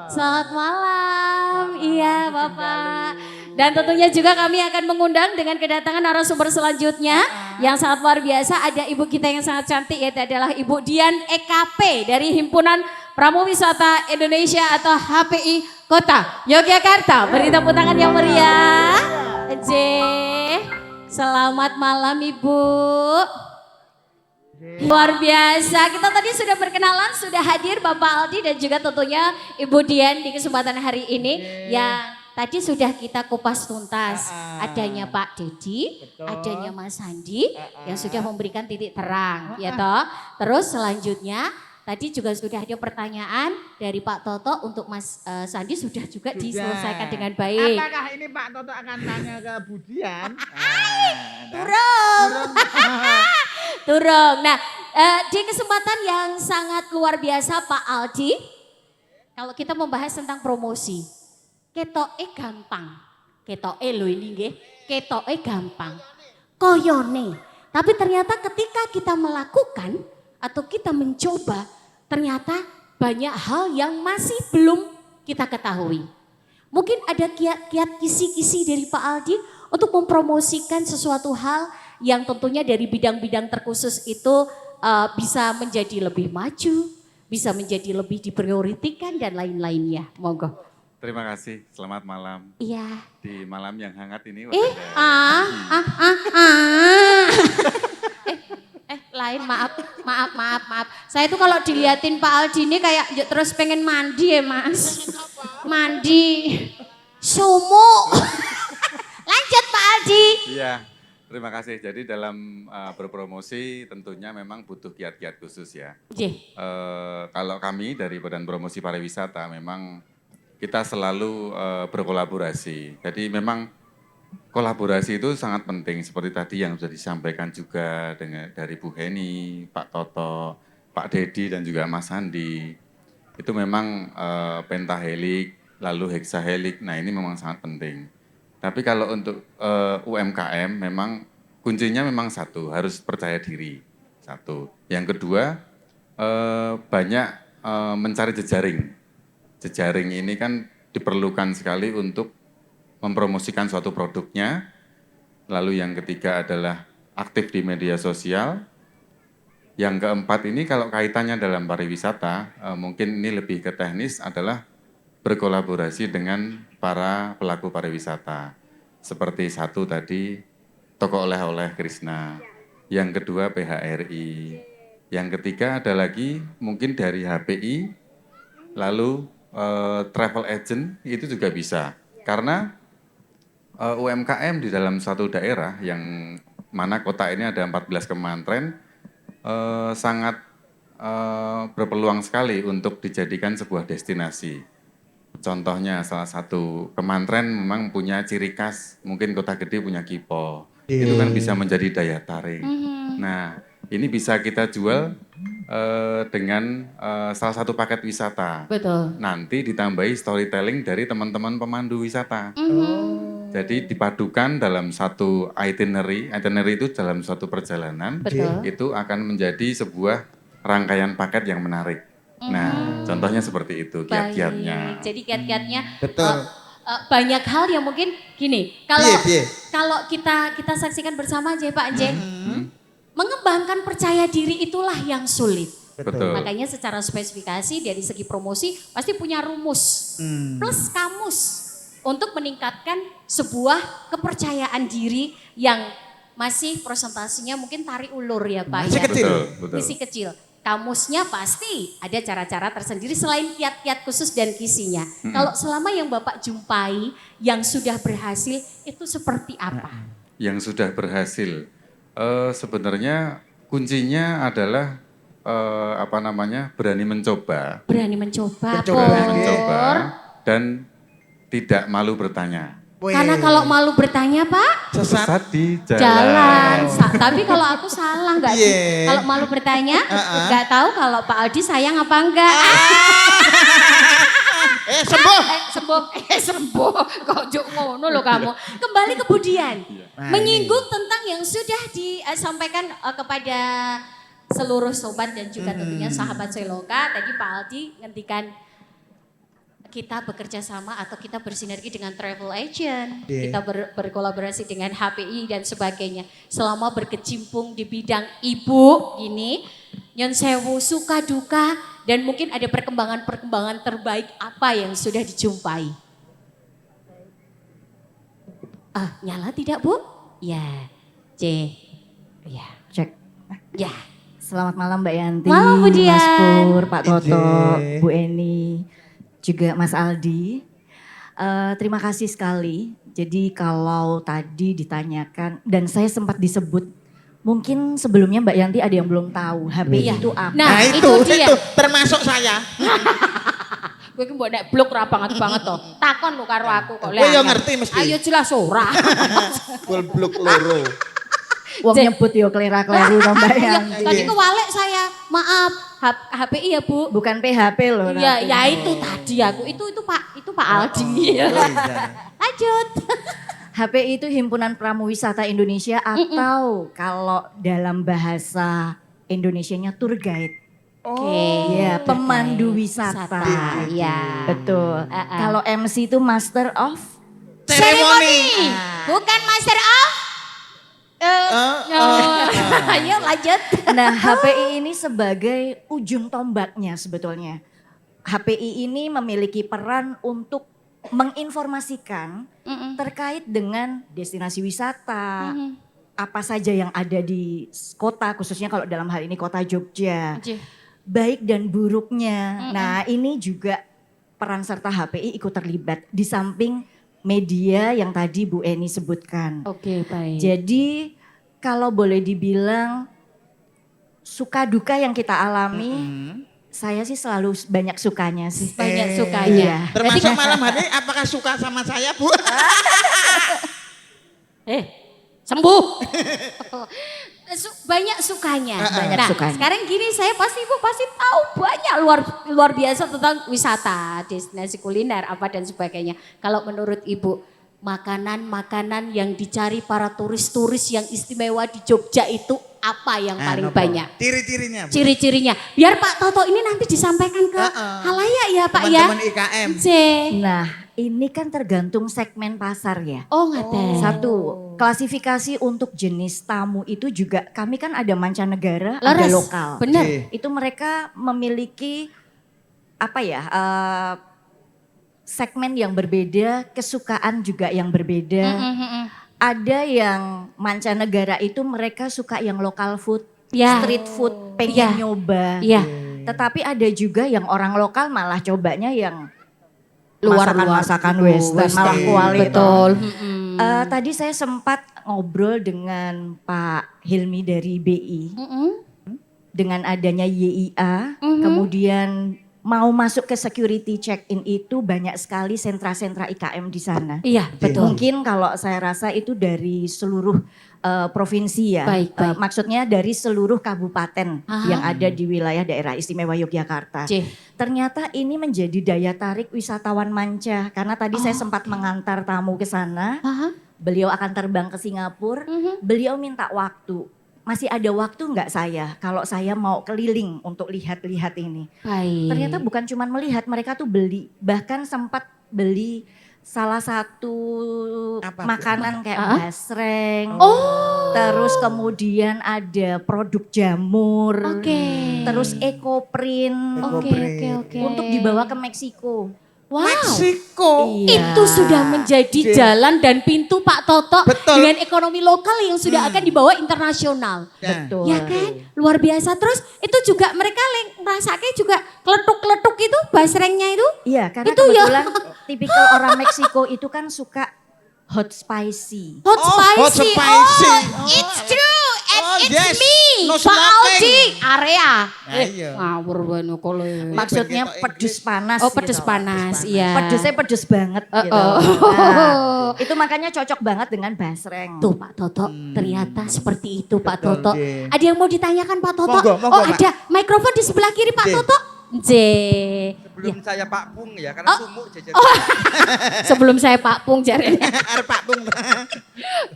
Selamat malam. Iya Bapak. Dan tentunya juga kami akan mengundang dengan kedatangan narasumber selanjutnya yang sangat luar biasa. Ada ibu kita yang sangat cantik, yaitu adalah Ibu Dian EKP dari Himpunan Pramuwisata Indonesia atau HPI Kota Yogyakarta. Beri tepuk tangan yang meriah. Selamat malam Ibu. Luar biasa, kita tadi sudah berkenalan, sudah hadir Bapak Aldi dan juga tentunya Ibu Dian di kesempatan hari ini yang tadi sudah kita kupas tuntas. Adanya Pak Dedi, adanya Mas Sandi yang sudah memberikan titik terang, ya toh. Terus selanjutnya tadi juga sudah ada pertanyaan dari Pak Toto untuk Mas Sandi sudah juga diselesaikan dengan baik. Apakah ini Pak Toto akan tanya ke Bu Dian? Turung. Nah, di kesempatan yang sangat luar biasa Pak Aldi, kalau kita membahas tentang promosi, ketoke gampang. Ketoke lho ini nggih, ketoke gampang. Koyone. Tapi ternyata ketika kita melakukan atau kita mencoba, ternyata banyak hal yang masih belum kita ketahui. Mungkin ada kiat-kiat kisi-kisi dari Pak Aldi untuk mempromosikan sesuatu hal yang tentunya dari bidang-bidang terkhusus itu bisa menjadi lebih maju, bisa menjadi lebih diprioritikan dan lain-lainnya. Monggo. Terima kasih, selamat malam. Iya. Di malam yang hangat ini. Lain maaf. Saya tuh kalau diliatin Pak Aldi ini kayak terus pengen mandi ya Mas. Mandi. Sumo. Lanjut Pak Aldi. Iya, terima kasih. Jadi dalam berpromosi tentunya memang butuh kiat-kiat khusus ya. Kalau kami dari Badan Promosi Pariwisata memang kita selalu berkolaborasi. Jadi memang kolaborasi itu sangat penting seperti tadi yang sudah disampaikan juga dari Bu Heni, Pak Toto, Pak Dedi dan juga Mas Sandi. Itu memang pentahelik, lalu heksahelik. Nah ini memang sangat penting. Tapi kalau untuk UMKM memang kuncinya memang satu, harus percaya diri. Satu. Yang kedua, banyak mencari jejaring. Jejaring ini kan diperlukan sekali untuk mempromosikan suatu produknya. Lalu yang ketiga adalah aktif di media sosial. Yang keempat ini kalau kaitannya dalam pariwisata, mungkin ini lebih ke teknis adalah berkolaborasi dengan para pelaku pariwisata. Seperti satu tadi, toko oleh-oleh Krishna. Yang kedua PHRI. Yang ketiga ada lagi mungkin dari HPI, lalu travel agent itu juga bisa. Karena UMKM di dalam suatu daerah yang mana kota ini ada 14 kemantren, sangat berpeluang sekali untuk dijadikan sebuah destinasi. Contohnya salah satu kemantren memang punya ciri khas, mungkin kota gede punya Kipo. Itu kan bisa menjadi daya tarik. Nah, ini bisa kita jual dengan salah satu paket wisata. Betul. Nanti ditambahi storytelling dari teman-teman pemandu wisata. Jadi dipadukan dalam satu itinerary itu dalam suatu perjalanan, Betul. itu akan menjadi sebuah rangkaian paket yang menarik. Nah, contohnya seperti itu kiat-kiatnya. Jadi kiat-kiatnya Betul. banyak hal yang mungkin gini, kalau Piye? kalau kita saksikan bersama aja Pak J, mengembangkan percaya diri itulah yang sulit. Betul. Makanya secara spesifikasi dari segi promosi pasti punya rumus plus kamus untuk meningkatkan sebuah kepercayaan diri yang masih presentasinya mungkin tarik ulur ya Pak. Masih ya. kecil. Betul. Masih kecil. Kamusnya pasti ada cara-cara tersendiri selain kiat-kiat khusus dan kisinya. Kalau selama yang Bapak jumpai yang sudah berhasil itu seperti apa? Yang sudah berhasil, sebenarnya kuncinya adalah berani mencoba, Berani mencoba, Mencoba. Pur. dan tidak malu bertanya. Karena kalau malu bertanya Pak, Sesat. Sesat di jalan. Tapi kalau aku salah nggak sih? Iya. Kalau malu bertanya, nggak tahu kalau Pak Aldi sayang apa enggak. Sembuh. Sembuh. Kok juk ngono lo kamu. Kembali ke Budian. Nah, Menyinggung tentang yang sudah disampaikan kepada seluruh sobat dan juga tentunya sahabat Seloka. Tadi Pak Aldi ngendikan kita bekerja sama atau kita bersinergi dengan travel agent, kita berkolaborasi dengan HPI dan sebagainya. Selama berkecimpung di bidang ibu gini, nyon sewu suka duka dan mungkin ada perkembangan-perkembangan terbaik apa yang sudah dijumpai. Nyala tidak Bu? Ya, C. Ya, Cek. ya. Selamat malam Mbak Yanti, Malam, Bu Dian. Mas Pur, Pak Toto, Ije. Bu Eni, juga Mas Aldi. Terima kasih sekali. Jadi kalau tadi ditanyakan dan saya sempat disebut, mungkin sebelumnya Mbak Yanti ada yang belum tahu HPI itu apa. Nah, itu dia. Itu termasuk saya. Gue ki mbok nek blok ra banget toh. Takon lo karo aku kok. Kowe yo ngerti mesti. Ayo jelas ora. Full blok loro. Wong nyebut yo klera-kleru to Mbak Yanti. Tadi kewalek saya. Maaf. HPI ya Bu. Bukan PHP loh. Iya, tapi. ya itu tadi aku. Itu Pak Aldi. Lanjut. HPI itu Himpunan Pramuwisata Indonesia atau kalau dalam bahasa Indonesianya tour guide. Oke. Ya, pemandu wisata. Iya. Betul. Kalau MC itu Master of Seremoni. Bukan Master of Ayo lanjut. Nah, HPI ini sebagai ujung tombaknya sebetulnya. HPI ini memiliki peran untuk menginformasikan terkait dengan destinasi wisata, apa saja yang ada di kota, khususnya kalau dalam hal ini kota Jogja, baik dan buruknya. Nah, ini juga peran serta HPI ikut terlibat di samping media yang tadi Bu Eni sebutkan. Oke, baik. Jadi kalau boleh dibilang suka duka yang kita alami, saya sih selalu banyak sukanya sih. Banyak sukanya. Termasuk malam hari apakah suka sama saya, Bu? Sembuh. Banyak sukanya. Banyak Nah, sukanya. sekarang gini Ibu pasti tahu banyak luar biasa tentang wisata, destinasi kuliner apa dan sebagainya. Kalau menurut Ibu makanan-makanan yang dicari para turis-turis yang istimewa di Jogja itu apa yang paling banyak? Ciri-cirinya. Ciri-cirinya. Biar Pak Toto ini nanti disampaikan ke halayak ya Pak ya. Teman-teman IKM. Nah, ini kan tergantung segmen pasar ya. Oh ngerti. Satu, klasifikasi untuk jenis tamu itu juga kami kan ada mancanegara, ada Leres, lokal. bener. Itu mereka memiliki apa ya, segmen yang berbeda, kesukaan juga yang berbeda. Ada yang mancanegara itu mereka suka yang lokal food, Ya. street food, pengen nyoba. Iya. Tetapi ada juga yang orang lokal malah cobanya yang Luar-luar masakan gitu, western, malah western. kualitas. Betul. Tadi saya sempat ngobrol dengan Pak Hilmi dari BI. Dengan adanya YIA, kemudian mau masuk ke security check-in itu banyak sekali sentra-sentra IKM di sana. Iya, betul. Mungkin kalau saya rasa itu dari seluruh provinsi ya. Baik, baik. Maksudnya dari seluruh kabupaten yang ada di wilayah daerah istimewa Yogyakarta. Ternyata ini menjadi daya tarik wisatawan manca. Karena tadi saya sempat mengantar tamu ke sana. Beliau akan terbang ke Singapura. Beliau minta waktu. Masih ada waktu nggak saya kalau saya mau keliling untuk lihat-lihat ini. Baik. Ternyata bukan cuma melihat, mereka tuh beli. Bahkan sempat beli salah satu makanan kayak basreng. Terus kemudian ada produk jamur. Terus ekoprint. Untuk dibawa ke Meksiko. Wow. Meksiko. Iya. Itu sudah menjadi jalan dan pintu Pak Toto dengan ekonomi lokal yang sudah akan dibawa internasional. Betul. Ya kan? Luar biasa. Terus itu juga mereka merasanya juga kletuk-kletuk itu basrengnya itu. Iya, karena itu kebetulan tipikal orang Meksiko itu kan suka hot spicy. Hot spicy. hot spicy. Oh, it's true. And it's yes. me. No Pak smoking. Aldi area. Nah, iya. Ngawur banget kalau. Maksudnya pedes panas. Oh, pedes gitu. panas. Iya. Pedesnya pedes banget gitu. Oh. Nah, itu makanya cocok banget dengan basreng. Tuh Pak Toto, ternyata seperti itu Pak Betul, Toto. J. Ada yang mau ditanyakan Pak Toto? Monggo, monggo, Oh Pak. ada mikrofon di sebelah kiri Pak J. Toto. J. Sebelum saya Pak Pung ya, karena sumuk jajan. Sebelum saya Pak Pung jari. Arep Pak Bung.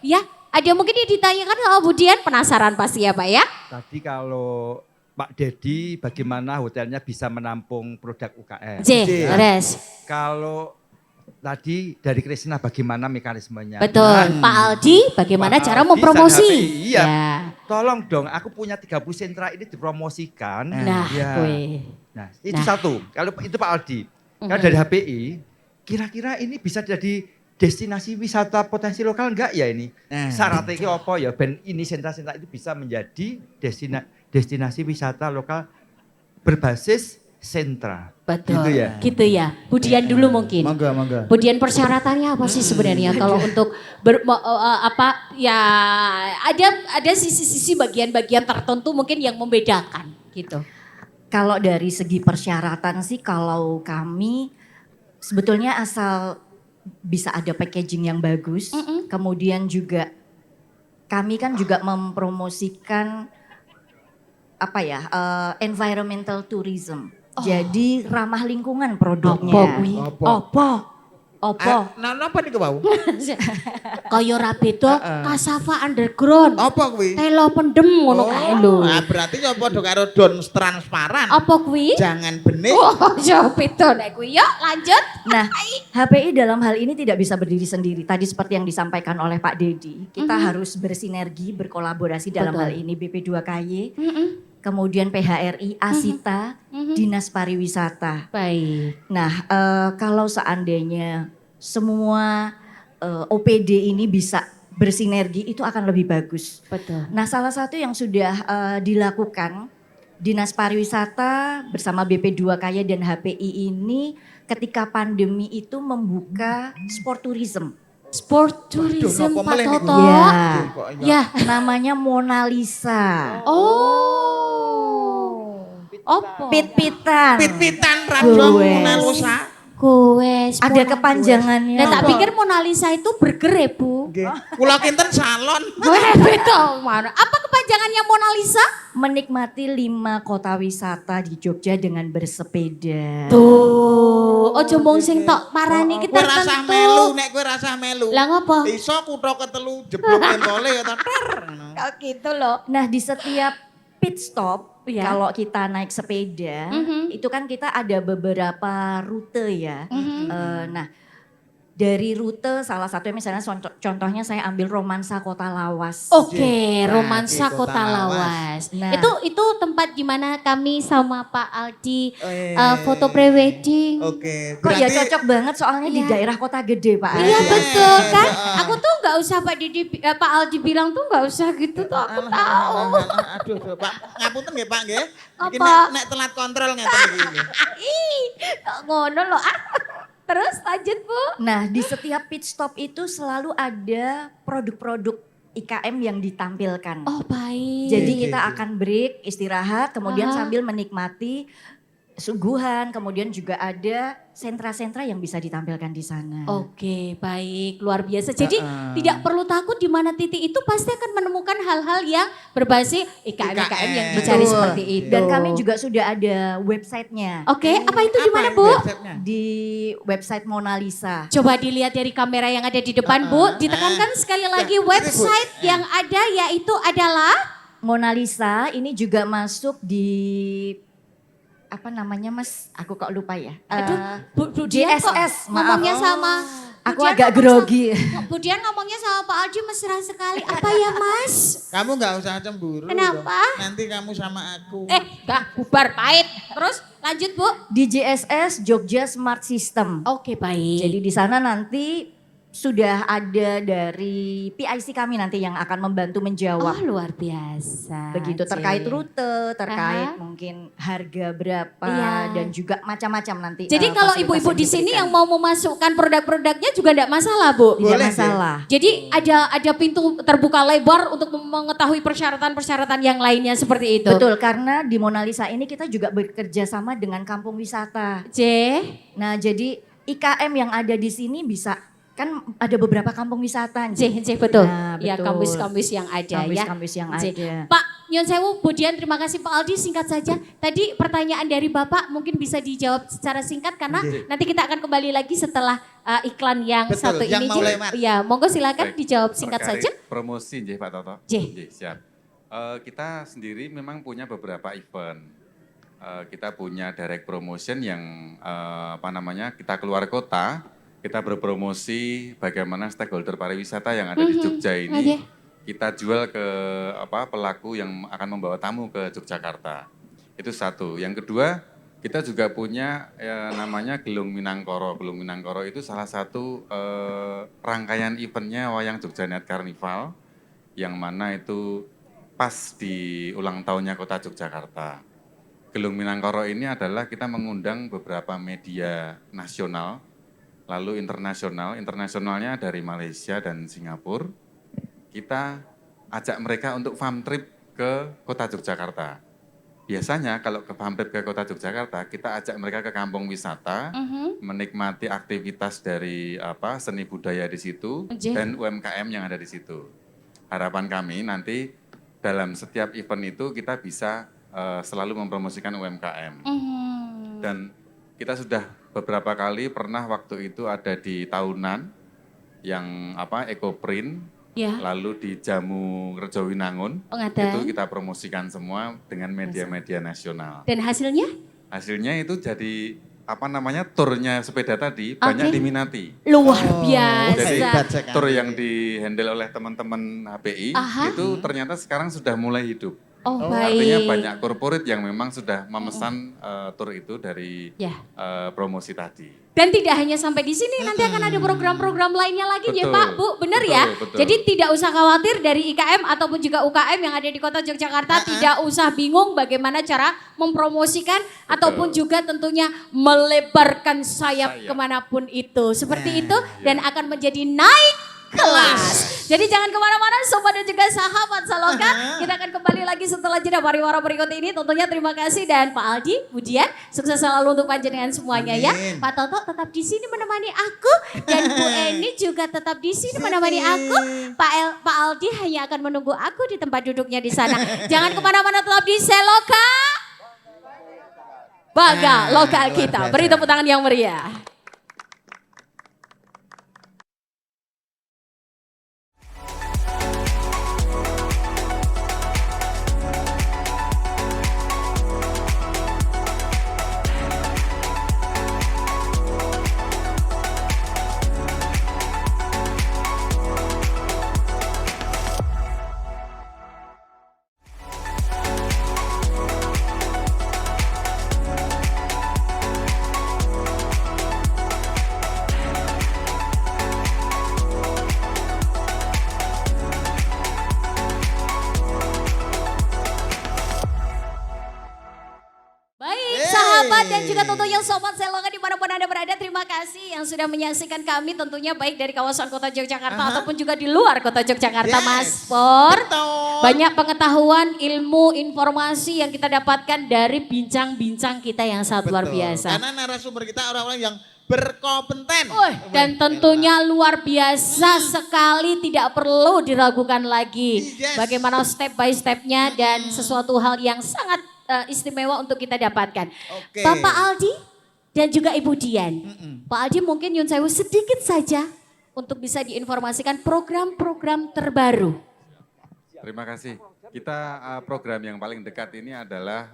Ya, ada yang mungkin yang ditanyakan sama Bu Dian, penasaran pasti ya Pak ya? Tadi kalau Pak Dedi bagaimana hotelnya bisa menampung produk UKM. J, res. Kalau tadi dari Krisna bagaimana mekanismenya. Betul. Pak Aldi bagaimana Pak cara Aldi, mempromosi? Sanhapi, iya. Ya. Tolong dong, aku punya 30 sentra ini dipromosikan. Nah, Ya. gue. Nah, itu Nah. satu. Kalau itu Pak Aldi. Kalau dari HPI, kira-kira ini bisa jadi destinasi wisata potensi lokal enggak ya ini? Syaratnya ini apa ya? Ben ini sentra-sentra itu bisa menjadi destinasi wisata lokal berbasis sentra. Betul. Gitu ya? Gitu ya. Bu Dian dulu mungkin. Monggo, monggo. Bu Dian persyaratannya apa sih sebenarnya kalau untuk ada sisi-sisi bagian-bagian tertentu mungkin yang membedakan gitu. Kalau dari segi persyaratan sih kalau kami sebetulnya asal bisa ada packaging yang bagus. Kemudian juga kami kan juga mempromosikan apa ya, environmental tourism. Jadi ramah lingkungan produknya. Opo. Nah, napa niku wau? Kaya rabedo kasava underground. Apa kuwi? Telo pendem ngono kae lho. Nah, berarti ya padha karo don transparan. Apa kuwi? Jangan bening. Oh, jauh beda nek kuwi. Yuk lanjut. Nah, HPI dalam hal ini tidak bisa berdiri sendiri. Tadi seperti yang disampaikan oleh Pak Dedi, kita harus bersinergi, berkolaborasi dalam Betul. hal ini BP2KY, kemudian PHRI, Asita, Dinas Pariwisata. Baik. Nah, kalau seandainya semua OPD ini bisa bersinergi, itu akan lebih bagus. Betul. Nah, salah satu yang sudah dilakukan Dinas Pariwisata bersama BP2KY dan HPI ini ketika pandemi itu membuka sport tourism. Sport tourism Waduh, Pak napa Toto. Ya, Ya. namanya Mona Lisa. Oh. Opo? Pit-pitan. Pit-pitan radio Goes. Mona Lisa. Goes. Ada kepanjangannya. Nah, tak pikir Mona Lisa itu burger ya, Bu. Nggih. Kula kinten salon. Weh, betul. Mana? Apa kepanjangannya Mona Lisa? Menikmati 5 kota wisata di Jogja dengan bersepeda. Tuh, ojo mung sing tok parani kita Kowe rasah melu, nek kowe rasah melu. Lah ngopo? Iso kutha ketelu jeblok pentole ya ta. Kok gitu loh. Nah di setiap pit stop, Iya. kalau kita naik sepeda, itu kan kita ada beberapa rute ya. Nah dari rute salah satunya misalnya contohnya saya ambil Romansa Kota Lawas. Oke, Nah, Romansa di Kota Kota Lawas. Nah. Itu tempat di mana kami sama Pak Aldi Eh, foto prewedding. Oke. Kok ya cocok banget soalnya di Iya. daerah kota gede Pak. Iya betul kan? Heeh. Aku tuh nggak usah Pak Aldi bilang tuh nggak usah gitu tuh aku tahu. Aduh, Pak. Ngapunten nggih, Pak nggih. Iki Apa? nek telat kontrol ngeten iki. Ih, ngono loh. Terus lanjut Bu. Nah di setiap pit stop itu selalu ada produk-produk IKM yang ditampilkan. Oh baik. Jadi Oke, kita oke. akan break, istirahat, kemudian Aha. sambil menikmati suguhan, kemudian juga ada sentra-sentra yang bisa ditampilkan di sana. Oke, baik, luar biasa. Jadi tidak perlu takut di mana titik itu pasti akan menemukan hal-hal yang berbasis IKM yang dicari Betul. seperti itu. Dan kami juga sudah ada websitenya Oke, apa itu di mana Bu? websitenya? di website Mona Lisa. Coba dilihat dari kamera yang ada di depan Bu. Ditekankan sekali lagi ini, Bu. website yang ada yaitu adalah Mona Lisa ini juga masuk di apa namanya Mas? Aku kok lupa ya. Aduh, Bu Dian kok JSS, maaf. ngomongnya sama Aku Bu Dian agak ngomong grogi. Bu Dian ngomongnya sama Pak Aldi mesra sekali. Apa ya Mas? Kamu nggak usah cemburu. Kenapa? dong. Nanti kamu sama aku. Dah bubar pahit. Terus lanjut Bu. Di JSS Jogja Smart System. Oke baik. Jadi di sana nanti sudah ada dari PIC kami nanti yang akan membantu menjawab. luar biasa. Begitu Cie. terkait rute, terkait Aha. mungkin harga berapa Iya. dan juga macam-macam nanti. Jadi kalau fasilitas ibu-ibu di sini diberikan. yang mau memasukkan produk-produknya juga tidak masalah Bu. tidak Boleh, masalah. Jadi ada pintu terbuka lebar untuk mengetahui persyaratan-persyaratan yang lainnya seperti itu. Betul, karena di Mona Lisa ini kita juga bekerja sama dengan kampung wisata. J. Nah, jadi IKM yang ada di sini bisa kan ada beberapa kampung wisata. J betul. Nah, Ya betul. kampus-kampus yang ada ya. Kampus-kampus yang J. ada. Pak Nyon Sewu, Bu Dian, terima kasih Pak Aldi, singkat saja. Tadi pertanyaan dari Bapak mungkin bisa dijawab secara singkat karena nanti kita akan kembali lagi setelah iklan yang Betul, satu yang ini. mau J. lewat. Ya, monggo silakan Baik, dijawab singkat terkait saja. Promosi nggih Pak Toto. J. Nggih, siap. Kita sendiri memang punya beberapa event. Kita punya direct promotion yang kita keluar kota, kita berpromosi bagaimana stakeholder pariwisata yang ada di Jogja ini Oke. kita jual ke pelaku yang akan membawa tamu ke Yogyakarta. Itu satu. Yang kedua, kita juga punya namanya Gelung Minangkoro. Gelung Minangkoro itu salah satu rangkaian eventnya Wayang Jogja Night Carnival yang mana itu pas di ulang tahunnya Kota Yogyakarta. Gelung Minangkoro ini adalah kita mengundang beberapa media nasional, lalu internasional. Internasionalnya dari Malaysia dan Singapura. Kita ajak mereka untuk farm trip ke Kota Yogyakarta. Biasanya kalau ke farm trip ke Kota Yogyakarta, kita ajak mereka ke kampung wisata, menikmati aktivitas dari seni budaya di situ Oke. dan UMKM yang ada di situ. Harapan kami nanti dalam setiap event itu kita bisa selalu mempromosikan UMKM. Dan kita sudah beberapa kali pernah waktu itu ada di tahunan yang Ecoprint, Ya. lalu di Jamu Rejowinangun, Ngaten. itu kita promosikan semua dengan media-media nasional. Dan hasilnya? Hasilnya itu jadi turnya sepeda tadi banyak diminati. Luar Jadi biasa. tour yang dihandle oleh teman-teman HPI Aha. itu ternyata sekarang sudah mulai hidup. Oh, Artinya baik. banyak corporate yang memang sudah memesan tour itu dari Ya. promosi tadi. Dan tidak hanya sampai di sini, nanti akan ada program-program lainnya lagi ya Betul. Pak, Bu, benar Betul, ya? betul. Jadi tidak usah khawatir dari IKM ataupun juga UKM yang ada di Kota Yogyakarta, tidak usah bingung bagaimana cara mempromosikan ataupun juga tentunya melebarkan sayap kemanapun itu. Seperti itu dan akan menjadi naik kelas. Jadi jangan kemana-mana sobat dan juga sahabat Saloka. Kita akan kembali lagi setelah jeda pariwara berikut ini. Tentunya terima kasih dan Pak Aldi, Bu Dian, sukses selalu untuk panjenengan semuanya ya. Pak Toto tetap di sini menemani aku dan Bu Eni juga tetap di sini menemani aku. Pak Aldi hanya akan menunggu aku di tempat duduknya di sana. Jangan kemana-mana, tetap di Seloka. Bangga lokal kita. Beri tepuk tangan yang meriah. Dan juga tentunya Sobat Seloka dimanapun Anda berada, terima kasih yang sudah menyaksikan kami tentunya baik dari kawasan kota Yogyakarta ataupun juga di luar kota Yogyakarta, Mas Por. Banyak pengetahuan, ilmu, informasi yang kita dapatkan dari bincang-bincang kita yang sangat luar biasa. Karena narasumber kita orang-orang yang berkompeten. Dan tentunya luar biasa sekali, tidak perlu diragukan lagi. Bagaimana step by stepnya dan sesuatu hal yang sangat istimewa untuk kita dapatkan. Bapak Aldi dan juga Ibu Dian. Pak Aldi mungkin Yun Sewu sedikit saja untuk bisa diinformasikan program-program terbaru. Terima kasih. Kita program yang paling dekat ini adalah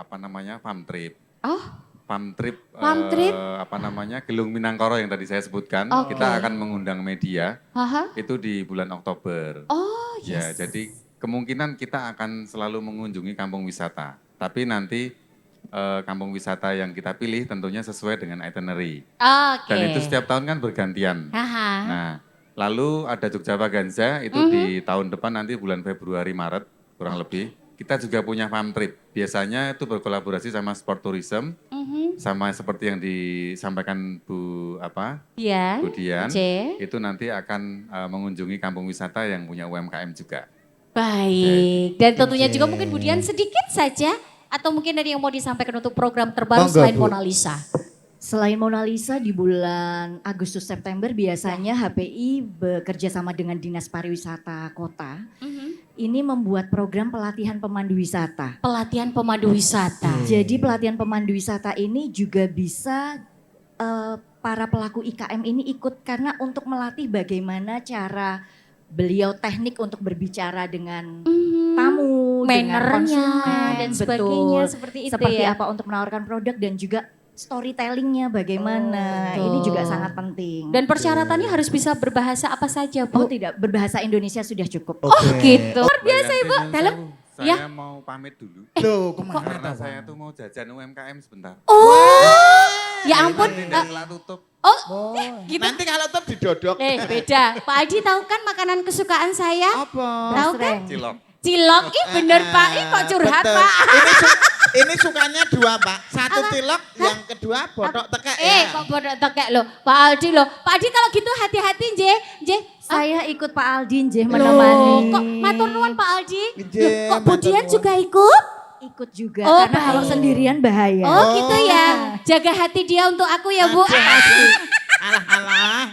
farm trip. Farm trip, Gelung Minangkara yang tadi saya sebutkan. Kita akan mengundang media. Itu di bulan Oktober. Ya, jadi kemungkinan kita akan selalu mengunjungi kampung wisata. Tapi nanti kampung wisata yang kita pilih tentunya sesuai dengan itinerary. Dan itu setiap tahun kan bergantian. Nah, lalu ada Jogja Vaganza itu di tahun depan nanti bulan Februari Maret kurang lebih. Kita juga punya farm trip. Biasanya itu berkolaborasi sama Sport Tourism. Sama seperti yang disampaikan Bu Dian. Itu nanti akan mengunjungi kampung wisata yang punya UMKM juga. Baik, dan tentunya juga mungkin Bu Dian sedikit saja atau mungkin ada yang mau disampaikan untuk program terbaru selain Mona Lisa. Selain Mona Lisa di bulan Agustus September biasanya HPI bekerja sama dengan Dinas Pariwisata Kota. Ini membuat program pelatihan pemandu wisata. Pelatihan pemandu wisata. Jadi pelatihan pemandu wisata ini juga bisa para pelaku IKM ini ikut karena untuk melatih bagaimana cara beliau teknik untuk berbicara dengan tamu, dengan konsumen, dan sebagainya, seperti apa untuk menawarkan produk dan juga storytellingnya bagaimana, ini juga sangat penting. Dan persyaratannya harus bisa berbahasa apa saja, Bu? Oh tidak, berbahasa Indonesia sudah cukup. Gitu. Luar biasa Ibu. Dalam saya mau pamit dulu. Kemana? Karena saya tuh mau jajan UMKM sebentar. Ya ampun. Tutup. Gitu. Nanti kalau tutup didodok. Beda. Pak Aldi tahu kan makanan kesukaan saya? Apa? Tahu kan? Cilok. Cilok, bener Pak, kok curhat betul. Pak. Ini sukanya dua Pak, satu cilok, yang kedua botok tekek ya. Kok botok tekek loh, Pak Aldi loh. Pak Aldi kalau gitu hati-hati Nje. Saya ikut Pak Aldi Nje menemani. Kok matur nuwun Pak Aldi? Nje, Kok Bu Dian juga ikut? Ikut juga, karena kalau sendirian bahaya. Gitu ya, jaga hati dia untuk aku ya Bu. Alah.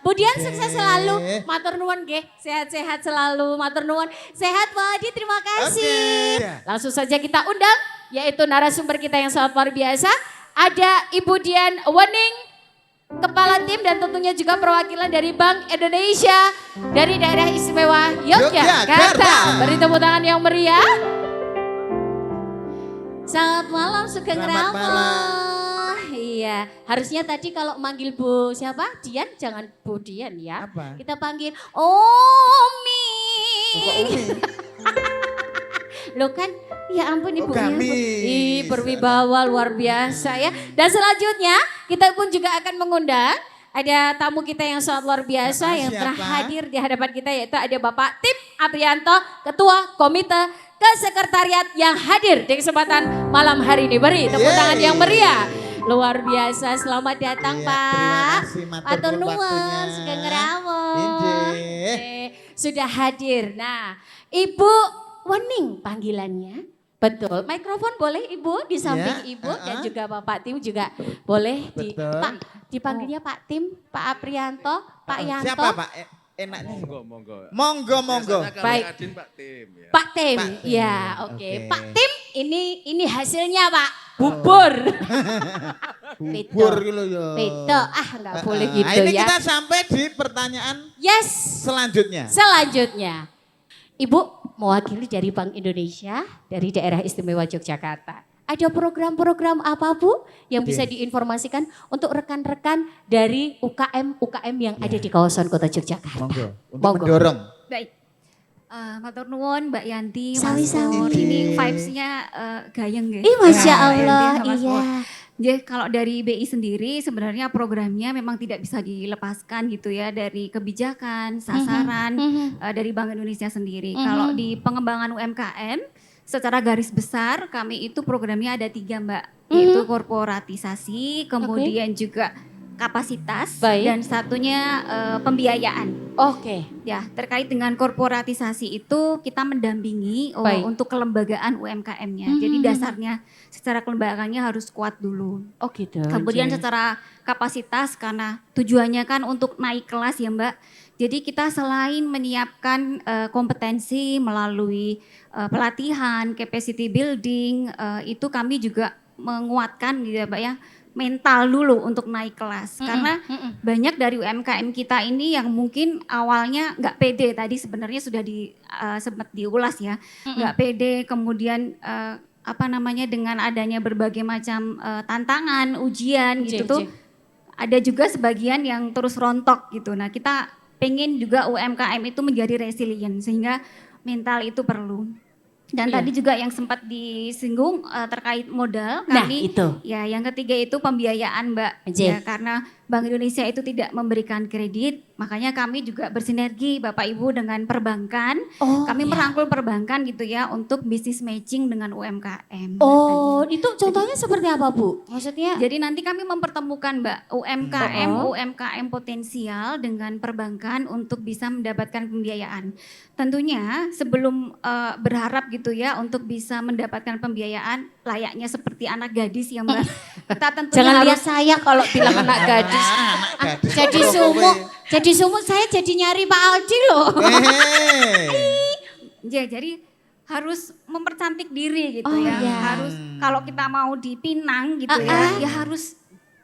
Bu Dian sukses selalu, matur nuwun nggih, sehat-sehat selalu, matur nuwun. Sehat Pak Aldi, terima kasih. Langsung saja kita undang, yaitu narasumber kita yang sangat luar biasa. Ada Ibu Dian Wening, Kepala Tim dan tentunya juga perwakilan dari Bank Indonesia dari Daerah Istimewa Yogyakarta. Beri tepuk tangan yang meriah. Selamat malam Sugeng Rama. Iya, harusnya tadi kalau manggil Bu siapa? Dian, jangan Bu Dian ya. Apa? Kita panggil Omi. Loh kan, ya ampun Ibunya. Berwibawa luar biasa ya. Dan selanjutnya kita pun juga akan mengundang ada tamu kita yang sangat luar biasa yang telah hadir di hadapan kita, yaitu ada Bapak Tim Aprianto, Ketua Komite Kesekretariat yang hadir di kesempatan malam hari ini. Beri tepuk tangan yang meriah. luar biasa. Selamat datang Iya, Pak. terima kasih, matur nuwun waktunya. Sugeng Rawuh. Injih. Sudah hadir. Nah, Ibu Wening panggilannya. Betul. Mikrofon boleh Ibu di samping Iya, Ibu dan juga Bapak Tim juga boleh Betul. Pak dipanggilnya Pak Tim, Pak Aprianto, Pak Yanto. Siapa Pak? Enaknya. Monggo. Monggo. Baik. Adin Pak Tim ya. Pak Tim, Pak Tim. ya oke. Oke. Pak Tim, ini hasilnya Pak, bubur. Bubur gitu ya. Beto, nggak boleh gitu Nah, ini ya. kita sampai di pertanyaan Yes, selanjutnya. selanjutnya. Ibu mewakili dari Bank Indonesia dari daerah istimewa Yogyakarta. Ada program-program apa Bu yang bisa diinformasikan untuk rekan-rekan dari UKM yang ada di kawasan kota Yogyakarta? Monggo. Untuk Monggo. mendorong. Baik. Matur nuwun Mbak Yanti, Sami-sami. Mas Pur. Ini vibes-nya gayeng ya. Masya Mbak Allah, Yanti, Mas iya. Pur. Jadi kalau dari BI sendiri sebenarnya programnya memang tidak bisa dilepaskan gitu ya dari kebijakan, sasaran dari Bank Indonesia sendiri. Kalau di pengembangan UMKM secara garis besar kami itu programnya ada 3 Mbak, yaitu korporatisasi, kemudian juga kapasitas, Baik. dan satunya pembiayaan. Oke. Ya, terkait dengan korporatisasi itu kita mendampingi Baik. untuk kelembagaan UMKM-nya. Jadi dasarnya secara kelembagaannya harus kuat dulu. Oh gitu. Kemudian Oke. secara kapasitas karena tujuannya kan untuk naik kelas ya Mbak. Jadi kita selain menyiapkan kompetensi melalui pelatihan, capacity building, itu kami juga menguatkan gitu ya Mbak ya, mental dulu untuk naik kelas. Karena banyak dari UMKM kita ini yang mungkin awalnya nggak pede, tadi sebenarnya sudah sempat diulas ya, nggak pede, kemudian dengan adanya berbagai macam tantangan, ujian gitu tuh, ada juga sebagian yang terus rontok gitu. Nah kita pengen juga UMKM itu menjadi resilient sehingga mental itu perlu. Dan Iya. tadi juga yang sempat disinggung terkait modal Nah, kami. itu. Ya, yang ketiga itu pembiayaan Mbak. J. Ya, karena Bank Indonesia itu tidak memberikan kredit, makanya kami juga bersinergi Bapak Ibu dengan perbankan. Oh, Kami iya. merangkul perbankan gitu ya untuk bisnis matching dengan UMKM. Oh, itu contohnya seperti apa Bu? Maksudnya? Jadi nanti kami mempertemukan Mbak UMKM potensial dengan perbankan untuk bisa mendapatkan pembiayaan. Tentunya sebelum berharap gitu ya untuk bisa mendapatkan pembiayaan layaknya seperti anak gadis ya Mbak. Kita tentunya Jangan harus lihat saya kalau bilang anak gadis. Jadi sumuk saya jadi nyari Pak Aldi loh. ya, jadi harus mempercantik diri gitu Oh, ya. iya. Harus kalau kita mau dipinang gitu ya harus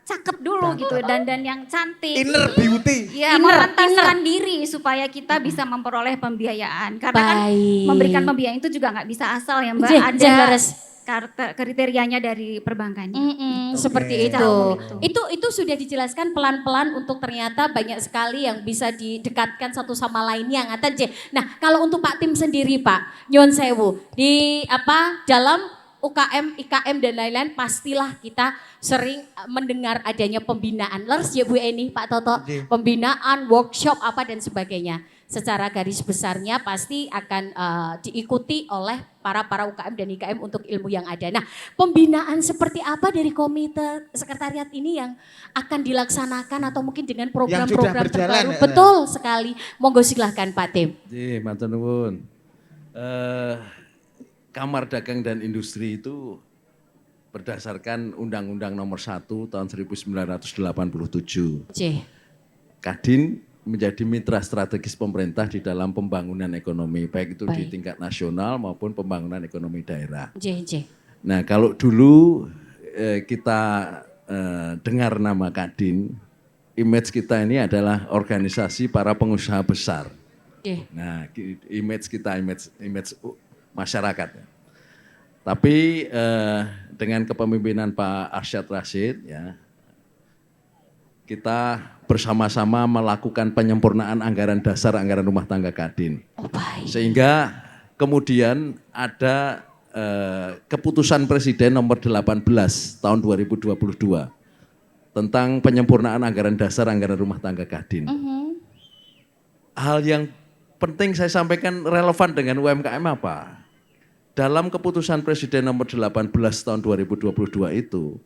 cakep dulu gitu dan yang cantik. Inner beauty. Ya, memantaskan diri supaya kita bisa memperoleh pembiayaan. Karena kan Baik. memberikan pembiayaan itu juga nggak bisa asal ya Mbak. J, Ada leres. kriterianya dari perbankannya. Seperti Oke. itu. Itu sudah dijelaskan pelan-pelan untuk ternyata banyak sekali yang bisa didekatkan satu sama lainnya ngaten J. Nah, kalau untuk Pak Tim sendiri Pak, nyuwun sewu di dalam UKM, IKM dan lain-lain pastilah kita sering mendengar adanya pembinaan. Lers ya Bu Eni, Pak Toto, pembinaan, workshop apa dan sebagainya. Secara garis besarnya pasti akan diikuti oleh para UKM dan IKM untuk ilmu yang ada. Nah, pembinaan seperti apa dari komite sekretariat ini yang akan dilaksanakan atau mungkin dengan program-program berjalan, terbaru? ya. Betul sekali. Monggo silahkan Pak Tim. Matur nuwun. Kamar Dagang dan Industri itu berdasarkan Undang-Undang Nomor 1 Tahun 1987. J. Kadin menjadi mitra strategis pemerintah di dalam pembangunan ekonomi, baik itu di tingkat nasional maupun pembangunan ekonomi daerah. J. Nah, kalau dulu kita dengar nama Kadin, image kita ini adalah organisasi para pengusaha besar. Nah, image kita, image masyarakat. Tapi dengan kepemimpinan Pak Arsyad Rashid, ya, kita bersama-sama melakukan penyempurnaan anggaran dasar anggaran rumah tangga Kadin. Sehingga kemudian ada keputusan Presiden nomor 18 tahun 2022 tentang penyempurnaan anggaran dasar anggaran rumah tangga Kadin. Hal yang penting saya sampaikan relevan dengan UMKM apa? Dalam keputusan Presiden nomor 18 tahun 2022 itu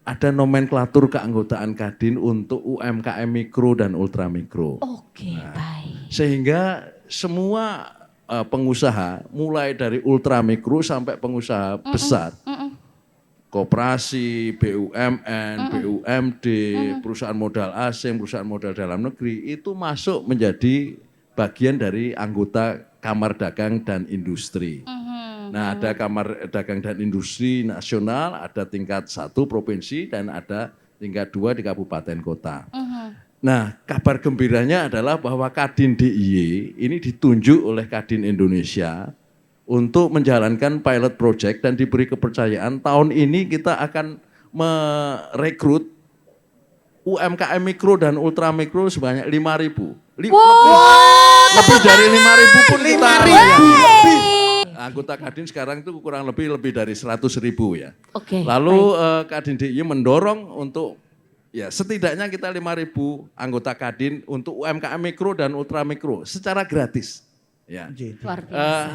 ada nomenklatur keanggotaan Kadin untuk UMKM mikro dan ultramikro. Oke, baik. Sehingga semua pengusaha mulai dari ultramikro sampai pengusaha besar, koperasi, BUMN, BUMD, perusahaan modal asing, perusahaan modal dalam negeri itu masuk menjadi bagian dari anggota Kamar Dagang dan Industri. Nah, ada Kamar Dagang dan Industri nasional, ada tingkat 1 provinsi dan ada tingkat 2 di kabupaten kota. Nah, kabar gembiranya adalah bahwa Kadin DIY ini ditunjuk oleh Kadin Indonesia untuk menjalankan pilot project dan diberi kepercayaan tahun ini kita akan merekrut UMKM mikro dan ultramikro sebanyak 5.000. Lebih dari 5.000 pun kita anggota Kadin sekarang itu kurang lebih dari 100.000 ya. Oke. Lalu Kadin DIY mendorong untuk ya setidaknya kita 5.000 anggota Kadin untuk UMKM mikro dan ultramikro secara gratis. Ya. Luar biasa.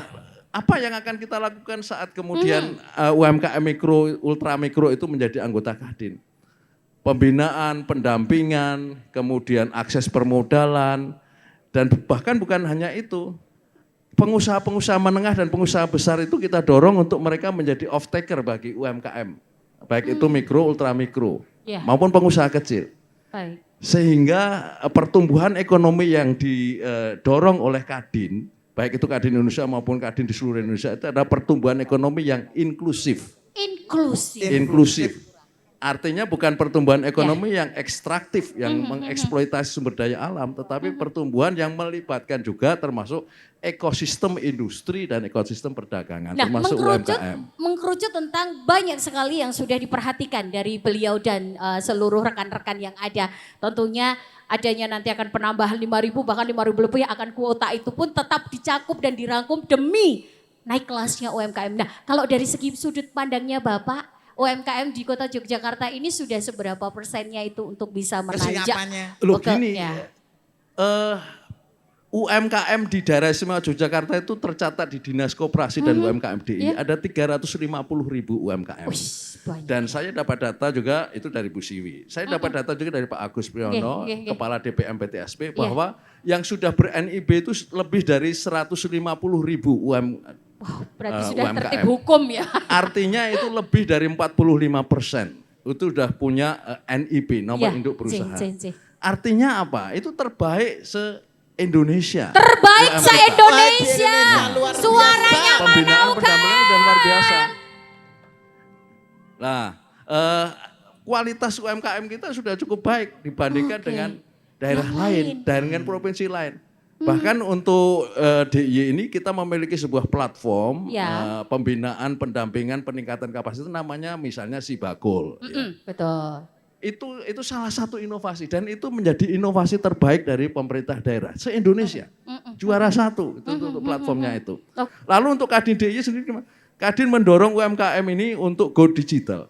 Apa yang akan kita lakukan saat kemudian UMKM mikro, ultramikro itu menjadi anggota Kadin? Pembinaan, pendampingan, kemudian akses permodalan, dan bahkan bukan hanya itu. Pengusaha-pengusaha menengah dan pengusaha besar itu kita dorong untuk mereka menjadi off-taker bagi UMKM. Baik itu mikro, ultramikro, maupun pengusaha kecil. Baik. Sehingga pertumbuhan ekonomi yang didorong oleh Kadin, baik itu Kadin Indonesia maupun Kadin di seluruh Indonesia, itu adalah pertumbuhan ekonomi yang inklusif. Inklusif. Artinya bukan pertumbuhan ekonomi yang ekstraktif, yang mengeksploitasi sumber daya alam, tetapi pertumbuhan yang melibatkan juga termasuk ekosistem industri dan ekosistem perdagangan, termasuk UMKM. Mengkerucut tentang banyak sekali yang sudah diperhatikan dari beliau dan seluruh rekan-rekan yang ada. Tentunya adanya nanti akan penambahan 5.000 bahkan 5.000 lebih akan kuota itu pun tetap dicakup dan dirangkum demi naik kelasnya UMKM. Nah, kalau dari segi sudut pandangnya Bapak, UMKM di kota Yogyakarta ini sudah seberapa persennya itu untuk bisa menanjak? Loh gini, UMKM di daerah istimewa Yogyakarta itu tercatat di Dinas Koperasi dan UMKM DIY ada 350.000 UMKM. Dan saya dapat data juga itu dari Bu Siwi. Saya dapat data juga dari Pak Agus Priyono, Kepala DPM PTSP, bahwa yang sudah ber-NIB itu lebih dari 150.000 UMKM. Berarti sudah tertib hukum ya. Artinya itu lebih dari 45% itu sudah punya NIB, nomor induk perusahaan. Artinya apa? Itu terbaik se-Indonesia. Terbaik se-Indonesia. Suaranya pembinaan pendampingan dan luar biasa. Nah, kualitas UMKM kita sudah cukup baik dibandingkan dengan daerah lain, dengan provinsi lain. Bahkan untuk DIY ini kita memiliki sebuah platform pembinaan, pendampingan, peningkatan kapasitas namanya misalnya Sibagol. Betul. Itu salah satu inovasi dan itu menjadi inovasi terbaik dari pemerintah daerah se-Indonesia. Juara 1 itu untuk platformnya itu. Lalu untuk Kadin DIY sendiri, Kadin mendorong UMKM ini untuk go digital.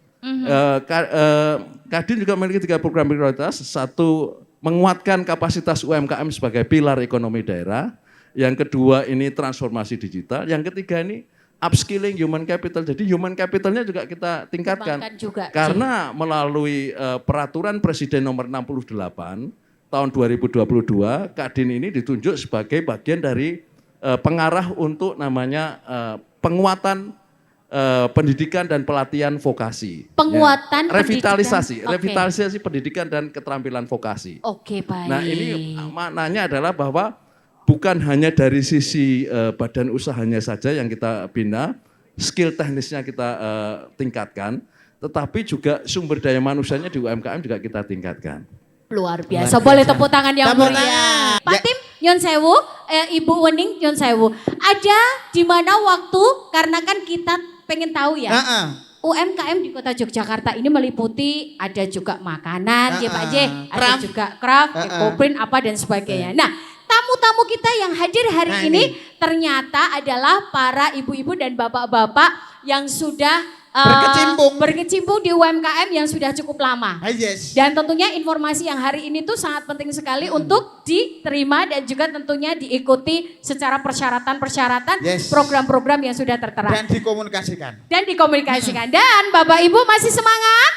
Kadin juga memiliki 3 program prioritas. Satu, menguatkan kapasitas UMKM sebagai pilar ekonomi daerah. Yang kedua ini transformasi digital. Yang ketiga ini upskilling human capital. Jadi human capitalnya juga kita tingkatkan. Karena melalui peraturan Presiden nomor 68 tahun 2022, Kadin ini ditunjuk sebagai bagian dari pengarah untuk namanya penguatan pendidikan dan pelatihan vokasi. Penguatan revitalisasi pendidikan dan keterampilan vokasi. Oke, baik. Nah, ini maknanya adalah bahwa bukan hanya dari sisi badan usahanya saja yang kita bina, skill teknisnya kita tingkatkan, tetapi juga sumber daya manusianya di UMKM juga kita tingkatkan. Luar biasa. Boleh tepuk tangan yang meriah. Pak Tim, Nyon Sewu, Ibu Wening, Nyon Sewu. Ada di mana waktu, karena kan kita pengen tahu ya. UMKM di kota Yogyakarta ini meliputi ada juga makanan, ya Pak J, ada juga craft, ekoprint, apa dan sebagainya. Nah, tamu-tamu kita yang hadir hari ini ternyata adalah para ibu-ibu dan bapak-bapak yang sudah berkecimpung di UMKM yang sudah cukup lama. Dan tentunya informasi yang hari ini tuh sangat penting sekali untuk diterima dan juga tentunya diikuti secara persyaratan-persyaratan program-program yang sudah tertera. Dan dikomunikasikan. Dan Bapak Ibu masih semangat?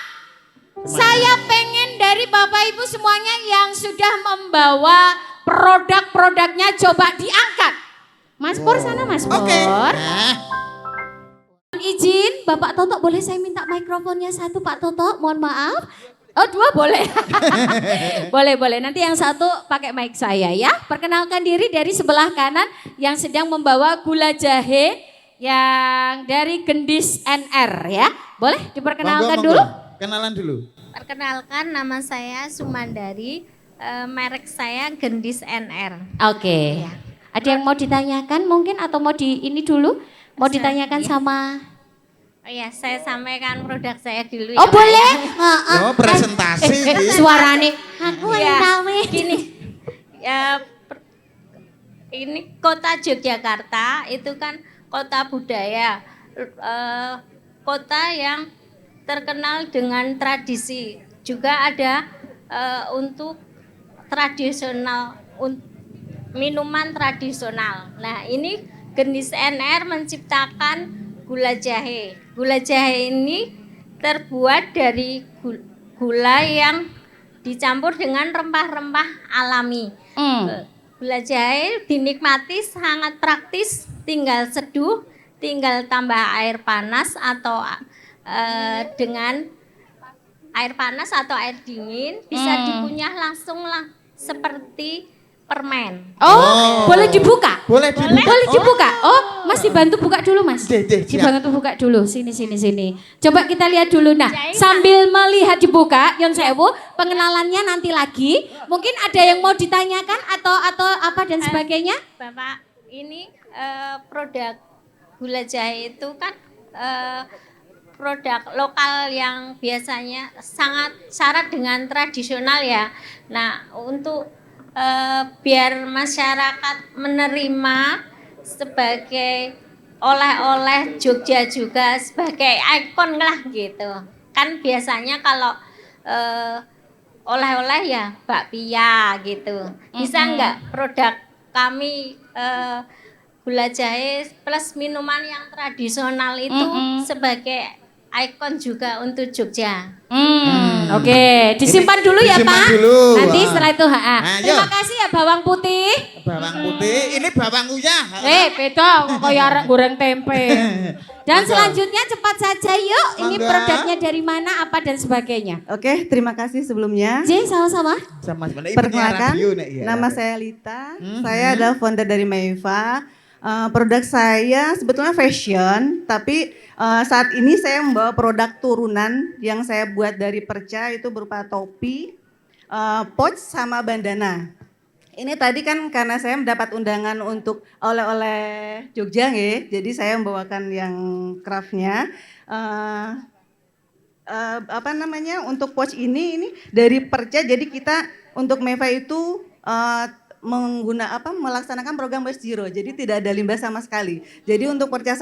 Saya pengen dari Bapak Ibu semuanya yang sudah membawa produk-produknya coba diangkat. Mas Pur sana Mas Pur. Oke. Izin Bapak Toto, boleh saya minta mikrofonnya satu Pak Toto, mohon maaf. Oh 2 boleh. boleh. Nanti yang satu pakai mic saya ya. Perkenalkan diri dari sebelah kanan yang sedang membawa gula jahe yang dari Gendis NR ya. Boleh diperkenalkan Monggo. dulu? Kenalan dulu. Perkenalkan, nama saya Sumandari, merek saya Gendis NR. Oke. Ya. Ada yang mau ditanyakan mungkin atau mau ini dulu? Mau ditanyakan ya. sama... Oh ya, saya sampaikan produk saya dulu Oh ya. boleh? Oh presentasi. Suarane. Aku Ya, tahu. gini, ini kota Yogyakarta itu kan kota budaya, kota yang terkenal dengan tradisi. Juga ada untuk tradisional, minuman tradisional. Nah ini Gendis NR menciptakan gula jahe. Gula jahe ini terbuat dari gula yang dicampur dengan rempah-rempah alami. Gula jahe dinikmati sangat praktis, tinggal seduh, tinggal tambah air panas atau dengan air panas atau air dingin bisa dikunyah langsung seperti permen. Oh, boleh dibuka? Boleh dibuka. Boleh dibuka. Oh, Mas dibantu buka dulu, Mas. Siap. Dibantu buka dulu. Sini. Coba kita lihat dulu. Nah, sambil melihat dibuka, Yon Sewu, pengenalannya nanti lagi. Mungkin ada yang mau ditanyakan atau apa dan sebagainya? Bapak, ini produk gula jahe itu kan produk lokal yang biasanya sangat syarat dengan tradisional ya. Nah, untuk biar masyarakat menerima sebagai oleh-oleh Jogja juga sebagai ikon lah gitu. Kan biasanya kalau oleh-oleh ya bakpia gitu. Bisa nggak produk kami gula jahe plus minuman yang tradisional itu sebagai ikon juga untuk Jogja. Oke, disimpan dulu ya disimpan Pak. dulu. Nanti setelah itu terima Ayo. kasih ya bawang putih. Bawang putih, ini bawang uyah. Beda kayak goreng tempe. Dan Monggo. selanjutnya cepat saja yuk. Ini Monggo. produknya dari mana, apa dan sebagainya. Oke, terima kasih sebelumnya. Sama-sama. Sama sebenarnya Perkenalkan, radio nih, ya. nama saya Lita. Saya adalah founder dari Meiva. Produk saya sebetulnya fashion, tapi saat ini saya membawa produk turunan yang saya buat dari perca itu berupa topi, pouch sama bandana. Ini tadi kan karena saya mendapat undangan untuk oleh-oleh Jogja nggih, jadi saya membawakan yang craftnya. Untuk pouch ini dari perca, jadi kita untuk Meiva itu melaksanakan program Waste Zero, jadi tidak ada limbah sama sekali. Jadi untuk perca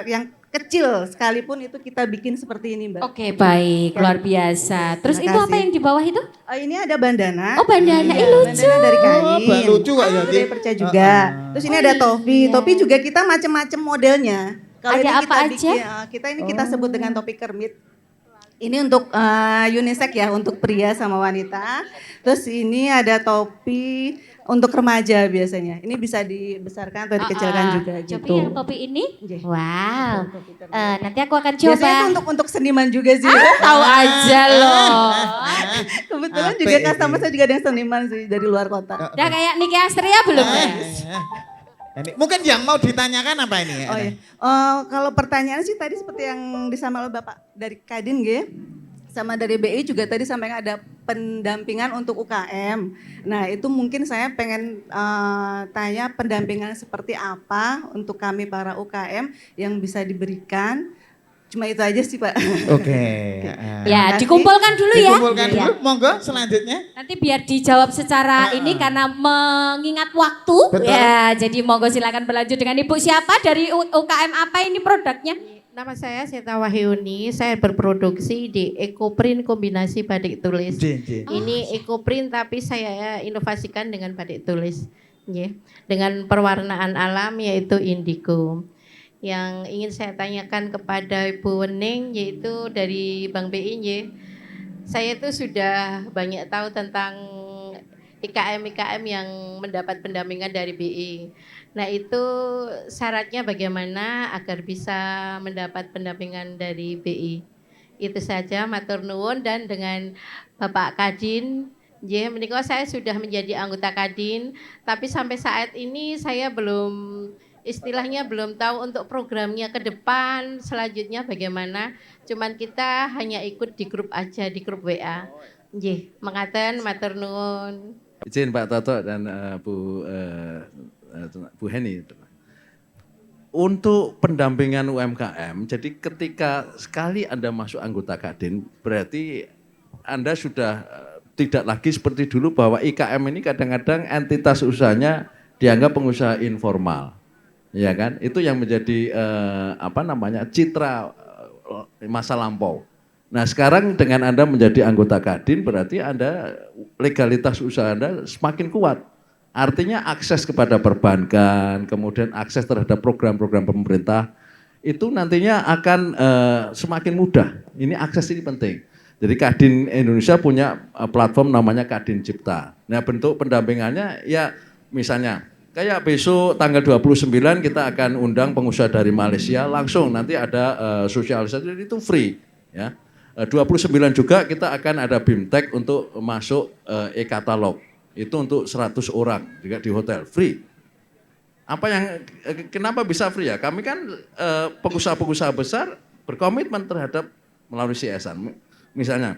yang kecil sekalipun itu kita bikin seperti ini, Mbak. Oke, baik, luar biasa. Terus itu apa yang di bawah itu? Ini ada bandana. Oh, bandana, lucu. Bandana dari kain. Mbak, lucu kok ya, Dari perca juga. Terus ini ada topi. Iya. Topi juga kita macam-macam modelnya. Kalau Ada ini apa kita aja? bikin, kita sebut dengan topi kermit. Ini untuk unisex ya, untuk pria sama wanita. Terus ini ada topi untuk remaja biasanya. Ini bisa dibesarkan atau dikecilkan juga gitu. Coba yang topi ini. Wow. Nanti aku akan coba. Biasanya itu untuk seniman juga sih. Tahu aja loh. Kebetulan Apa juga ini? customer saya juga ada yang seniman sih dari luar kota. Udah kayak Niki Astria belum ya? Ini, mungkin yang mau ditanyakan apa ini? Oh iya. Kalau pertanyaan sih tadi seperti yang disampaikan oleh Bapak dari Kadin nggih. Sama dari BI juga tadi sampaikan ada pendampingan untuk UKM. Nah itu mungkin saya pengen tanya pendampingan seperti apa untuk kami para UKM yang bisa diberikan. Cuma itu aja sih Pak. Oke. Ya, dikumpulkan dulu ya. Dikumpulkan Iya. dulu, monggo selanjutnya. Nanti biar dijawab secara ini karena mengingat waktu. Betul. Ya, jadi monggo silakan berlanjut dengan Ibu siapa dari UKM apa ini produknya? Nama saya Seta Wahyuni, saya berproduksi di Ecoprint kombinasi batik tulis. Ini Ecoprint tapi saya inovasikan dengan batik tulis. Dengan perwarnaan alam yaitu indigo. Yang ingin saya tanyakan kepada Ibu Wening yaitu dari Bank BI. Saya itu sudah banyak tahu tentang IKM yang mendapat pendampingan dari BI. Nah itu syaratnya bagaimana agar bisa mendapat pendampingan dari BI. Itu saja, matur nuwun. Dan dengan Bapak Kadin, menikah saya sudah menjadi anggota Kadin, tapi sampai saat ini saya belum tahu untuk programnya ke depan selanjutnya bagaimana. Cuman kita hanya ikut di grup aja, di grup WA. Mengaten matur nuwun. Izin Pak Toto dan Bu Heni. Untuk pendampingan UMKM, jadi ketika sekali Anda masuk anggota Kadin, berarti Anda sudah tidak lagi seperti dulu bahwa IKM ini kadang-kadang entitas usahanya dianggap pengusaha informal. Ya kan? Itu yang menjadi citra masa lampau. Nah sekarang dengan Anda menjadi anggota Kadin berarti Anda legalitas usaha Anda semakin kuat. Artinya akses kepada perbankan, kemudian akses terhadap program-program pemerintah itu nantinya akan semakin mudah. Ini akses ini penting. Jadi Kadin Indonesia punya platform namanya Kadin Cipta. Nah bentuk pendampingannya ya misalnya kayak besok tanggal 29 kita akan undang pengusaha dari Malaysia langsung nanti ada sosialisasi itu free ya. 29 juga kita akan ada BIMTEK untuk masuk e-katalog. Itu untuk 100 orang juga di hotel, free. Kenapa bisa free ya? Kami kan pengusaha-pengusaha besar berkomitmen terhadap melalui CSR. Misalnya,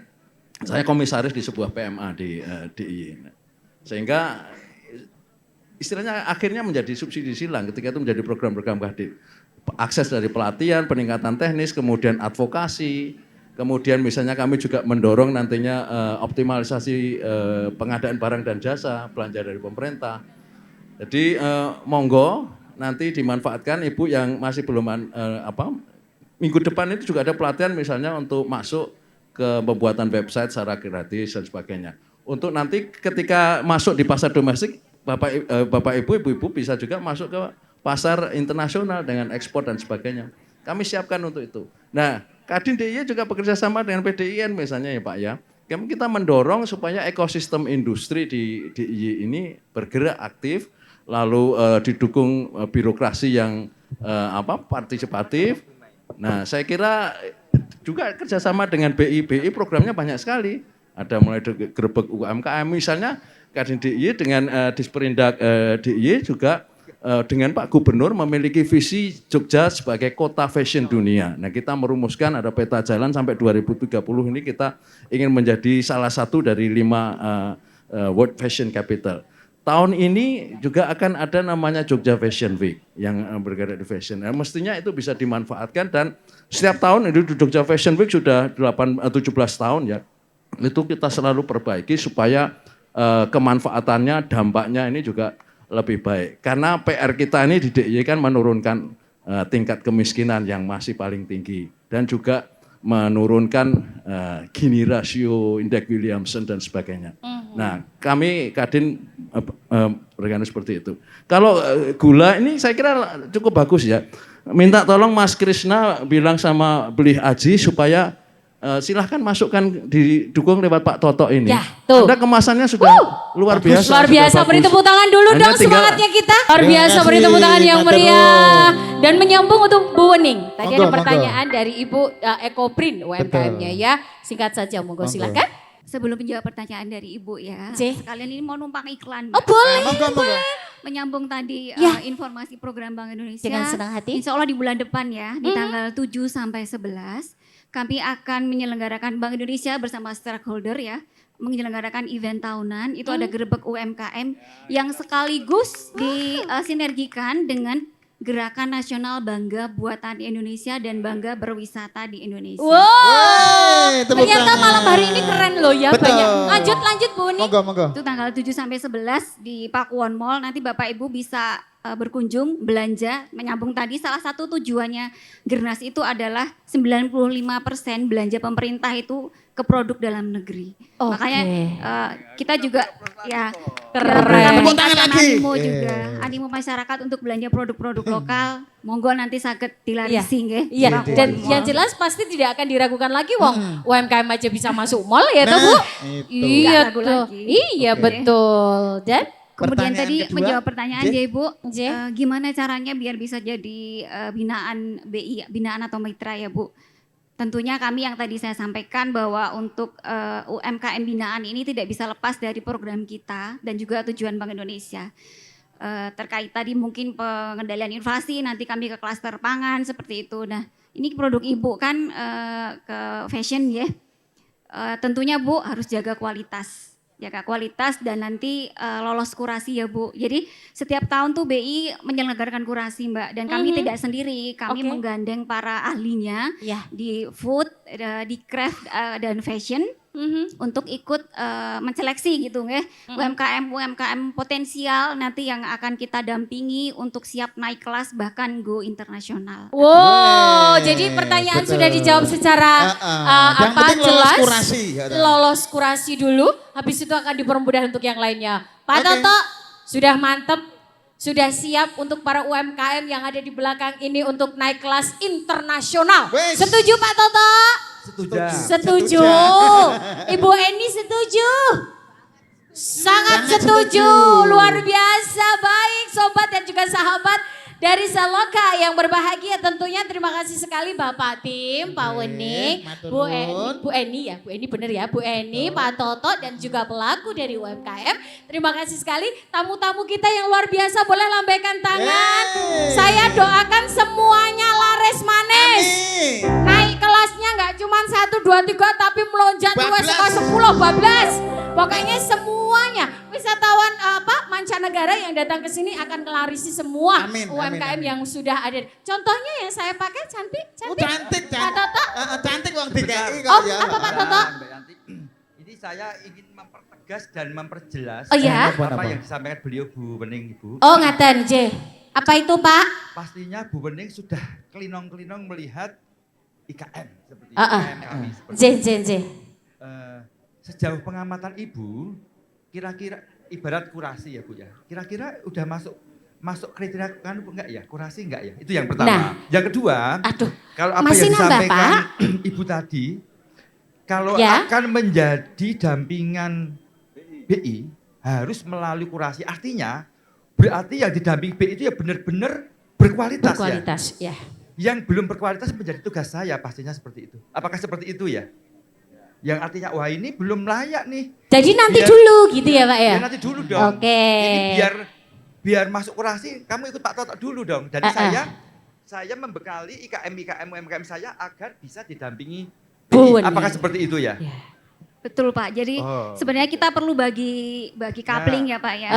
saya komisaris di sebuah PMA di DIY. Sehingga istilahnya akhirnya menjadi subsidi silang ketika itu menjadi program-program Kadin. Akses dari pelatihan, peningkatan teknis, kemudian advokasi, kemudian misalnya kami juga mendorong nantinya optimalisasi pengadaan barang dan jasa, belanja dari pemerintah. Jadi monggo nanti dimanfaatkan Ibu yang masih belum minggu depan itu juga ada pelatihan misalnya untuk masuk ke pembuatan website secara gratis dan sebagainya. Untuk nanti ketika masuk di pasar domestik, Bapak Ibu, Ibu-Ibu bisa juga masuk ke pasar internasional dengan ekspor dan sebagainya. Kami siapkan untuk itu. Nah, Kadin DIY juga bekerja sama dengan PDIN misalnya ya Pak ya. Kita mendorong supaya ekosistem industri di DIY ini bergerak aktif, lalu didukung birokrasi yang partisipatif. Nah saya kira juga kerjasama dengan BI programnya banyak sekali. Ada mulai dari gerbek UMKM misalnya Kadin DIY dengan Disperindak DIY juga dengan Pak Gubernur memiliki visi Jogja sebagai kota fashion dunia. Nah kita merumuskan ada peta jalan sampai 2030 ini kita ingin menjadi salah satu dari 5 World Fashion Capital. Tahun ini juga akan ada namanya Jogja Fashion Week yang bergerak di fashion. Nah, mestinya itu bisa dimanfaatkan dan setiap tahun itu Jogja Fashion Week sudah 17 tahun ya. Itu kita selalu perbaiki supaya kemanfaatannya, dampaknya ini juga lebih baik. Karena PR kita ini di DIY kan menurunkan tingkat kemiskinan yang masih paling tinggi. Dan juga menurunkan Gini rasio, indeks Williamson dan sebagainya. Nah kami Kadin bergana seperti itu. Kalau gula ini saya kira cukup bagus ya. Minta tolong Mas Krisna bilang sama Belih Aji supaya silahkan masukkan didukung lewat Pak Toto ini. Ya, tuh. Anda kemasannya sudah luar biasa. Luar biasa, beri tepuk tangan dulu dong semangatnya kita. Luar biasa, beri tepuk tangan yang meriah. Dan menyambung untuk Bu Wening. Tadi ada pertanyaan dari Ibu Ekoprin UMKM-nya ya. Singkat saja, monggo silakan. Sebelum menjawab pertanyaan dari Ibu ya, sekalian ini mau numpang iklan. Oh boleh, menyambung tadi informasi program Bank Indonesia. Dengan senang hati. Insya Allah di bulan depan ya, di tanggal 7 sampai 11. Kami akan menyelenggarakan Bank Indonesia bersama stakeholder ya, menyelenggarakan event tahunan. Itu ada gerbek UMKM yang sekaligus disinergikan dengan Gerakan Nasional Bangga Buatan Indonesia dan Bangga Berwisata di Indonesia. Wow, ternyata malam hari ini keren loh ya. Betul. Banyak. Lanjut Bu Uni. Monggo. Itu tanggal 7 sampai 11 di Pakuwon Mall. Nanti Bapak Ibu bisa berkunjung, belanja, menyambung tadi salah satu tujuannya Gernas itu adalah 95% belanja pemerintah itu ke produk dalam negeri. Makanya kita juga ya Keren. Tepuk tangan lagi. Animo juga, animo masyarakat untuk belanja produk-produk lokal. Monggo nanti saged dilarisi nggih. Iya, dan yang jelas pasti tidak akan diragukan lagi wong UMKM aja bisa masuk mall ya toh Bu? Iya Nggak ragu tuh. lagi. Iya betul. Dan Kemudian Pertanyaan tadi kedua, menjawab pertanyaan J. ya Ibu, gimana caranya biar bisa jadi binaan BI, binaan atau mitra ya Bu? Tentunya kami yang tadi saya sampaikan bahwa untuk UMKM binaan ini tidak bisa lepas dari program kita dan juga tujuan Bank Indonesia. Terkait tadi mungkin pengendalian inflasi, nanti kami ke klaster pangan seperti itu. Nah ini produk Ibu kan ke fashion ya, tentunya Bu harus jaga kualitas dan nanti lolos kurasi ya Bu. Jadi setiap tahun tuh BI menyelenggarakan kurasi Mbak, dan kami tidak sendiri, kami menggandeng para ahlinya di food, di craft dan fashion untuk ikut menseleksi gitu nggih UMKM potensial nanti yang akan kita dampingi untuk siap naik kelas bahkan go internasional. Wow, jadi pertanyaan sudah dijawab secara Yang penting lolos jelas. kurasi. Lolos kurasi dulu, habis itu akan dipermudah untuk yang lainnya. Pak Toto sudah mantep, sudah siap untuk para UMKM yang ada di belakang ini untuk naik kelas internasional. Setuju Pak Toto? Setuju. Ibu Eni setuju? Sangat setuju. Luar biasa. Baik sobat dan juga sahabat dari Saloka yang berbahagia, tentunya terima kasih sekali Bapak Tim, Pak Wening, Bu Eni ya, Bu Eni bener ya, Bu Eni, Pak Toto dan juga pelaku dari UMKM. Terima kasih sekali tamu-tamu kita yang luar biasa, boleh lambaikan tangan. Saya doakan semuanya laris manis. Naik kelasnya nggak cuma 1, 2, 3 tapi melonjak 2, 10, 12. Pokoknya semuanya wisatawan mancanegara yang datang ke sini akan melarisi semua UMKM yang sudah ada. Contohnya yang saya pakai cantik. Pak Toto. Cantik wong DKI kok Oh, ya. apa Pak Toto? Ini saya ingin mempertegas dan memperjelas apa yang disampaikan beliau Bu Wening Ibu. Oh ngaten J. Apa itu Pak? Pastinya Bu Wening sudah kelinong-kelinong melihat IKM seperti IKM kami. J. Sejauh pengamatan Ibu, kira-kira ibarat kurasi ya Bu ya. Kira-kira udah masuk kriteria kan enggak ya? Kurasi enggak ya? Itu yang pertama. Nah, yang kedua, kalau apa masih yang disampaikan nambah, Ibu tadi, kalau Ya. akan menjadi dampingan BI harus melalui kurasi. Artinya berarti yang didampingi BI itu ya benar-benar berkualitas, ya. Yang belum berkualitas menjadi tugas saya pastinya seperti itu. Apakah seperti itu ya? Yang artinya wah ini belum layak nih. Jadi nanti dulu gitu ya Pak ya? Ya nanti dulu dong. Oke. Ini biar masuk kurasi kamu ikut Pak Toto dulu dong. Jadi saya membekali UMKM saya agar bisa didampingi BI. Apakah seperti itu ya? Betul Pak, jadi sebenarnya kita perlu bagi coupling ya Pak ya.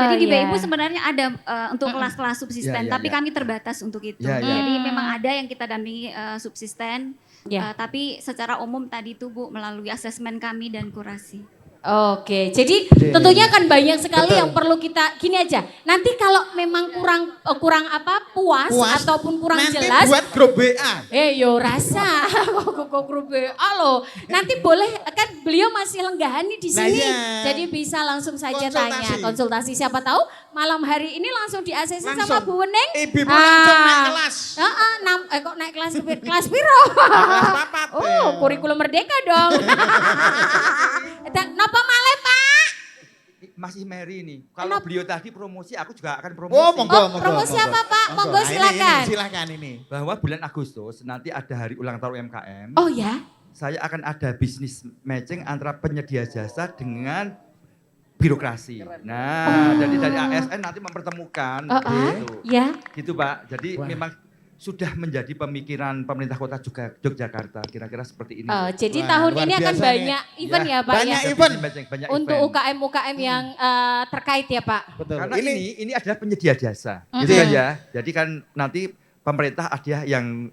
Jadi di BI sebenarnya ada untuk kelas-kelas subsisten, tapi kami terbatas untuk itu. Jadi memang ada yang kita dampingi subsisten, tapi secara umum tadi itu Bu melalui asesmen kami dan kurasi. Oke, jadi tentunya kan banyak sekali yang perlu kita gini aja. Nanti kalau memang kurang puas ataupun kurang nanti jelas. buat grup WA. Yo rasa kok grup WA loh. Nanti boleh kan beliau masih lenggahan nih di sini. Jadi bisa langsung saja tanya konsultasi, siapa tahu malam hari ini langsung di ACC sama Bu Wening. Ibu langsung naik kelas. Kok naik kelas kelas piro? Oh, kurikulum merdeka dong. Napa malih Pak? Masih Mary nih. Kalau beliau tadi promosi, aku juga akan promosi. Oh, monggo. Promosi apa Pak? Monggo silakan. Silakan ini. Bahwa bulan Agustus nanti ada hari ulang tahun UMKM. Oh ya? Saya akan ada bisnis matching antara penyedia jasa dengan birokrasi. Nah, jadi dari ASN nanti mempertemukan gitu. Ya. Gitu Pak. Jadi memang sudah menjadi pemikiran pemerintah kota Yogyakarta, kira-kira seperti ini. Jadi tahun ini akan banyak event ya Pak banyak ya? event. Banyak untuk event. UKM-UKM yang terkait ya Pak? Betul. Karena ini adalah penyedia jasa, gitu kan ya. Jadi kan nanti pemerintah ada yang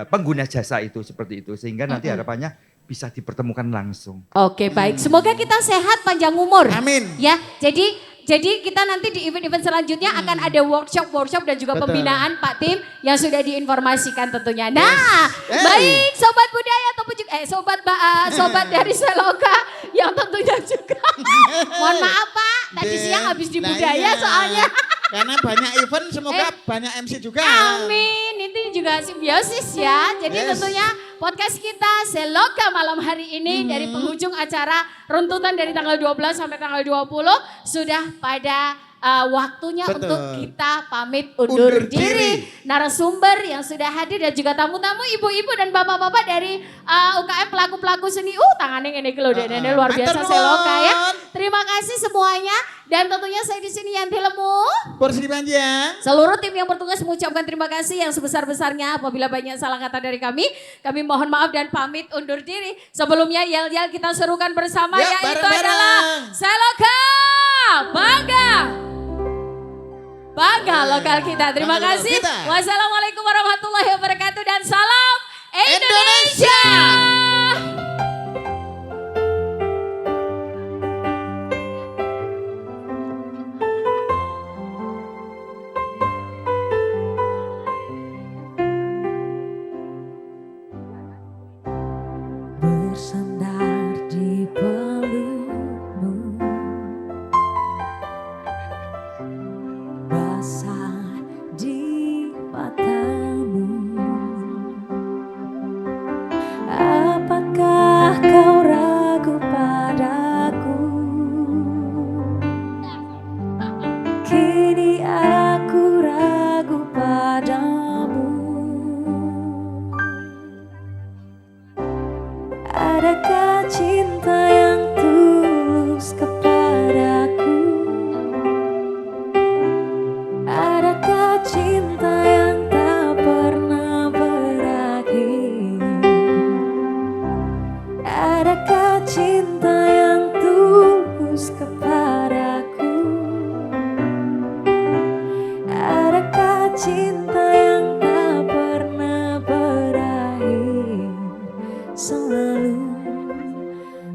pengguna jasa itu seperti itu, sehingga nanti harapannya bisa dipertemukan langsung. Oke baik, semoga kita sehat panjang umur. Amin. Ya, jadi kita nanti di event-event selanjutnya akan ada workshop dan juga pembinaan Pak Tim yang sudah diinformasikan tentunya. Nah, baik sobat budaya ataupun juga sobat dari Seloka yang tentunya juga mohon maaf Pak, tadi siang habis di Lah budaya iya. soalnya. Karena banyak event, semoga banyak MC juga. Amin, ini juga simbiosis ya. Jadi Yes. tentunya podcast kita Seloka malam hari ini dari penghujung acara runtutan dari tanggal 12 sampai tanggal 20 sudah pada waktunya Betul. untuk kita pamit undur diri. Narasumber yang sudah hadir dan juga tamu-tamu ibu-ibu dan bapak-bapak dari UKM pelaku-pelaku seni. Tangannya ini lho Dene luar biasa Matur Seloka ya. nuwun. Terima kasih semuanya dan tentunya saya di sini Yanti Lemu. Porsi panjang. Seluruh tim yang bertugas mengucapkan terima kasih yang sebesar-besarnya apabila banyak salah kata dari kami. Kami mohon maaf dan pamit undur diri. Sebelumnya yel-yel kita serukan bersama Ya, yaitu bareng-bareng. adalah Seloka Bangga. Bangga lokal kita. Terima Bangga lokal kasih. kita. Wassalamualaikum warahmatullahi wabarakatuh dan salam Indonesia. Bersandar di pelukmu, basah di matamu. Apakah kau ragu padaku? Kini aku ragu padamu. Adakah cinta yang tulus kepadaku? Adakah cinta yang tak pernah berakhir? Adakah cinta yang tulus kepadaku? Adakah cinta yang tak pernah berakhir? Selalu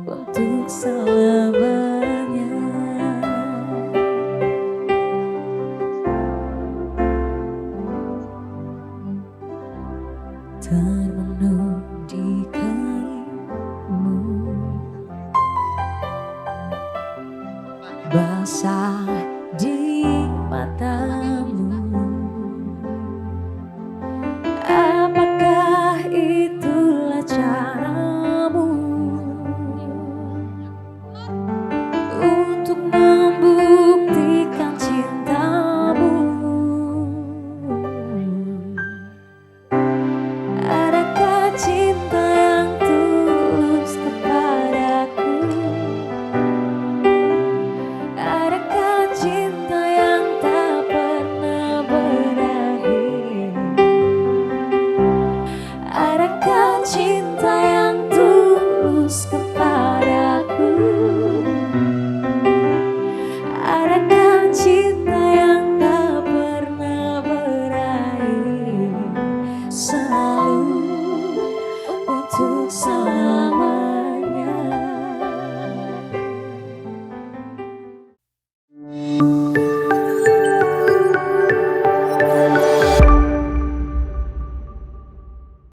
untuk selamanya. Termenung di kainmu, basah di